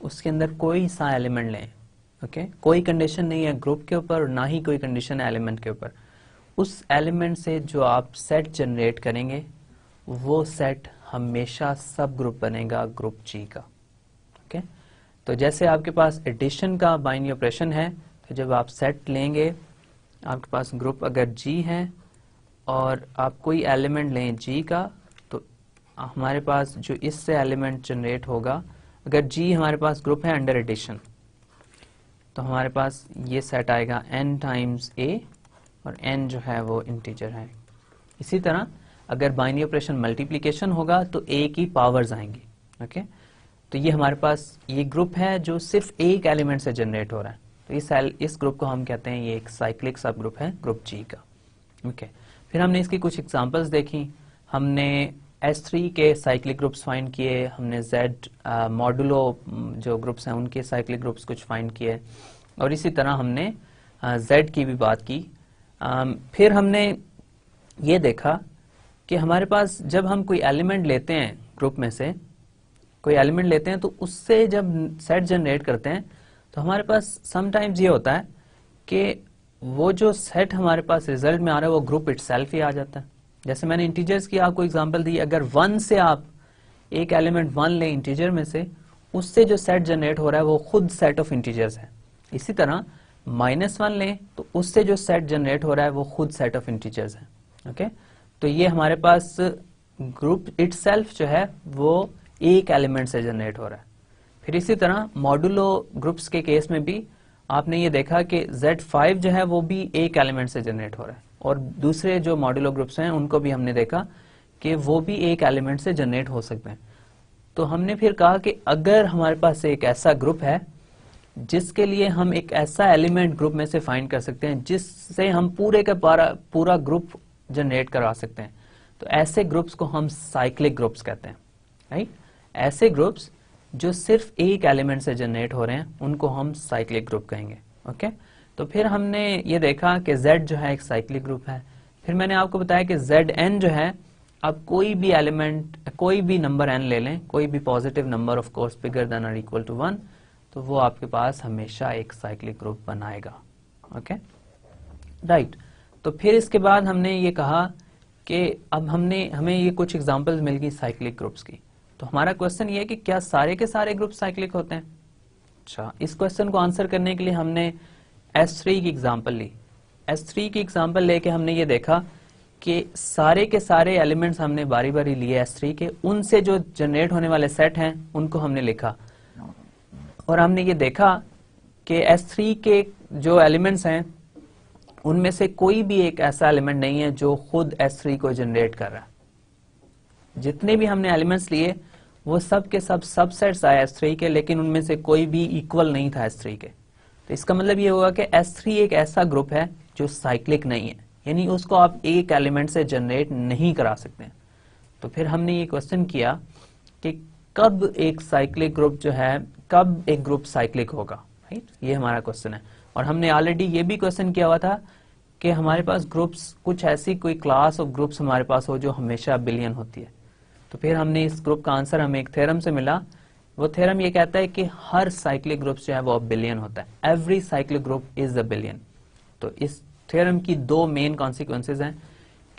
उसके अंदर कोई सा एलिमेंट लें, ओके, कोई कंडीशन नहीं है ग्रुप के ऊपर और ना ही कोई कंडीशन है एलिमेंट के ऊपर। उस एलिमेंट से जो आप सेट जनरेट करेंगे वो सेट हमेशा सब ग्रुप बनेगा ग्रुप जी का, ओके। तो जैसे आपके पास एडिशन का बाइनरी ऑपरेशन है, तो जब आप सेट लेंगे, आपके पास ग्रुप अगर जी है और आप कोई एलिमेंट लें जी का, तो हमारे पास जो इससे एलिमेंट जनरेट होगा, अगर जी हमारे पास ग्रुप है अंडर एडिशन, तो हमारे पास ये सेट आएगा n टाइम्स a, और n जो है वो इंटीजर है। इसी तरह अगर बाइनरी ऑपरेशन मल्टीप्लिकेशन होगा तो a की पावर्स आएंगी, ओके। तो ये हमारे पास ये ग्रुप है जो सिर्फ एक एलिमेंट से जनरेट हो रहा है, तो इस ग्रुप को हम कहते हैं ये एक साइक्लिक सब ग्रुप है ग्रुप जी का, ओके। फिर हमने इसकी कुछ एग्जांपल्स देखी, हमने S3 के साइक्लिक ग्रुप्स फाइंड किए, हमने Z मॉडुलो जो ग्रुप्स हैं उनके साइक्लिक ग्रुप्स कुछ फाइंड किए, और इसी तरह हमने Z की भी बात की। फिर हमने ये देखा कि हमारे पास जब हम कोई एलिमेंट लेते हैं ग्रुप में से, कोई एलिमेंट लेते हैं, तो उससे जब सेट जनरेट करते हैं तो हमारे पास समटाइम्स ये होता है कि वो जो सेट हमारे पास रिजल्ट में आ रहा है वो ग्रुप इटसेल्फ ही आ जाता है। जैसे मैंने इंटीजर्स की आपको एग्जांपल दी, अगर 1 से आप एक एलिमेंट 1 लें इंटीजर में से, उससे जो सेट जनरेट हो रहा है वो खुद सेट ऑफ इंटीजर्स है। इसी तरह -1 लें तो उससे जो सेट जनरेट हो रहा है वो खुद सेट ऑफ इंटीजर्स है, ओके। तो ये हमारे पास ग्रुप इटसेल्फ जो है वो एक एलिमेंट से जनरेट हो रहा है। फिर इसी तरह मॉडुलो ग्रुप्स के केस में भी आपने ये देखा कि Z5 जो है वो भी एक एलिमेंट से जनरेट हो रहा है, और दूसरे जो मॉडुलो ग्रुप्स हैं उनको भी हमने देखा कि वो भी एक एलिमेंट से जनरेट हो सकते हैं। तो हमने फिर कहा कि अगर हमारे पास एक ऐसा ग्रुप है जिसके लिए हम एक ऐसा एलिमेंट ग्रुप में से फाइंड कर सकते हैं जिससे हम पूरे का पूरा ग्रुप जनरेट करवा सकते हैं, तो ऐसे ग्रुप्स को हम साइक्लिक ग्रुप्स कहते हैं, राइट। ऐसे ग्रुप्स जो सिर्फ एक एलिमेंट से जनरेट हो रहे हैं उनको हम साइक्लिक ग्रुप कहेंगे, ओके। तो फिर हमने ये देखा कि Z जो है एक साइक्लिक ग्रुप है। फिर मैंने आपको बताया कि Zn जो है, आप कोई भी एलिमेंट, कोई भी नंबर n ले लें, कोई भी positive number of course bigger than और इक्वल टू 1, तो वो आपके पास हमेशा एक साइक्लिक ग्रुप बनाएगा, ओके, राइट। तो फिर इसके बाद हमने ये कहा कि अब हमें ये कुछ एग्जांपल्स मिल गई साइक्लिक ग्रुप्स की। तो हमारा क्वेश्चन ये है कि क्या सारे के सारे ग्रुप साइक्लिक होते हैं? अच्छा, इस क्वेश्चन को आंसर करने के लिए हमने S3 की एग्जांपल ली। S3 की एग्जांपल लेके हमने ये देखा कि सारे के सारे एलिमेंट्स हमने बारी बारी लिए S3 के, उनसे जो जनरेट होने वाले सेट हैं उनको हमने लिखा, और हमने ये देखा कि S3 के जो एलिमेंट्स हैं उनमें से कोई भी एक ऐसा एलिमेंट नहीं है जो खुद S3 को जनरेट कर रहा है। जितने भी हमने एलिमेंट्स लिए वो सब के सब सबसेट्स आए S3 के, लेकिन उनमें से कोई भी इक्वल नहीं था S3 के। तो इसका मतलब ये होगा कि S3 एक ऐसा ग्रुप है जो साइक्लिक नहीं है, यानी उसको आप एक एलिमेंट से जनरेट नहीं करा सकते। तो फिर हमने ये क्वेश्चन किया कि कब एक साइक्लिक ग्रुप जो है, कब एक ग्रुप साइक्लिक होगा, राइट, ये हमारा क्वेश्चन है। और हमने ऑलरेडी ये भी क्वेश्चन किया हुआ था कि हमारे पास ग्रुप्स, कुछ ऐसी कोई क्लास ऑफ ग्रुप्स हमारे पास हो जो हमेशा बिलियन होती है। तो फिर हमने इस ग्रुप का आंसर हमें एक थ्योरम से मिला। वो थ्योरम ये कहता है कि हर साइक्लिक ग्रुप जो है वो बिलियन होता है, every cyclic group is a billion. तो इस थ्योरम की दो मेन कॉन्सिक्वेंसेज हैं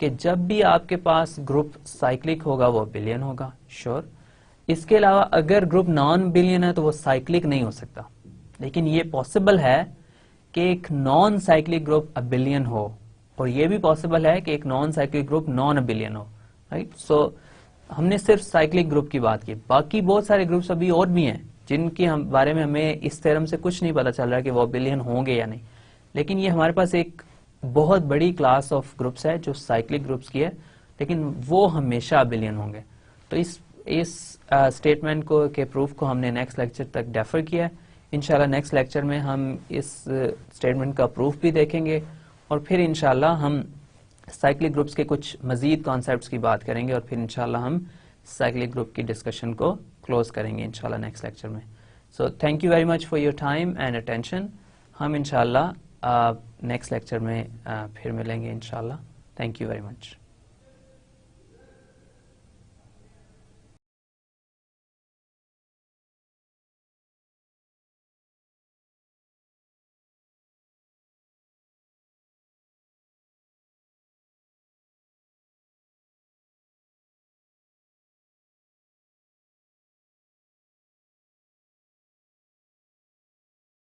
कि जब भी आपके पास ग्रुप साइक्लिक होगा वो बिलियन होगा, श्योर। इसके अलावा अगर ग्रुप नॉन बिलियन है तो वो साइक्लिक नहीं हो सकता, लेकिन ये पॉसिबल है कि एक नॉन साइक्लिक ग्रुप अबिलियन हो, और ये भी पॉसिबल है कि एक non cyclic group non abelian हो, राइट। सो हमने सिर्फ साइक्लिक ग्रुप की बात की, बाकी बहुत सारे ग्रुप्स अभी और भी हैं जिनके हम बारे में हमें इस थ्योरम से कुछ नहीं पता चल रहा कि वो अबिलियन होंगे या नहीं। लेकिन ये हमारे पास एक बहुत बड़ी क्लास ऑफ ग्रुप्स है जो साइक्लिक ग्रुप्स की है, लेकिन वो हमेशा अबिलियन होंगे। तो इस स्टेटमेंट को के प्रूफ को हमने नेक्स्ट लेक्चर तक डेफर किया है। इंशाल्लाह नेक्स्ट लेक्चर में हम इस स्टेटमेंट का प्रूफ भी देखेंगे, और फिर इंशाल्लाह हम साइक्लिक ग्रुप्स के कुछ मजीद कॉन्सेप्ट्स की बात करेंगे, और फिर इंशाल्लाह हम साइक्लिक ग्रुप की डिस्कशन को क्लोज करेंगे इंशाल्लाह नेक्स्ट लेक्चर में। So thank you very much for your time and attention. हम इंशाल्लाह नेक्स्ट लेक्चर में फिर मिलेंगे इंशाल्लाह। Thank you very much.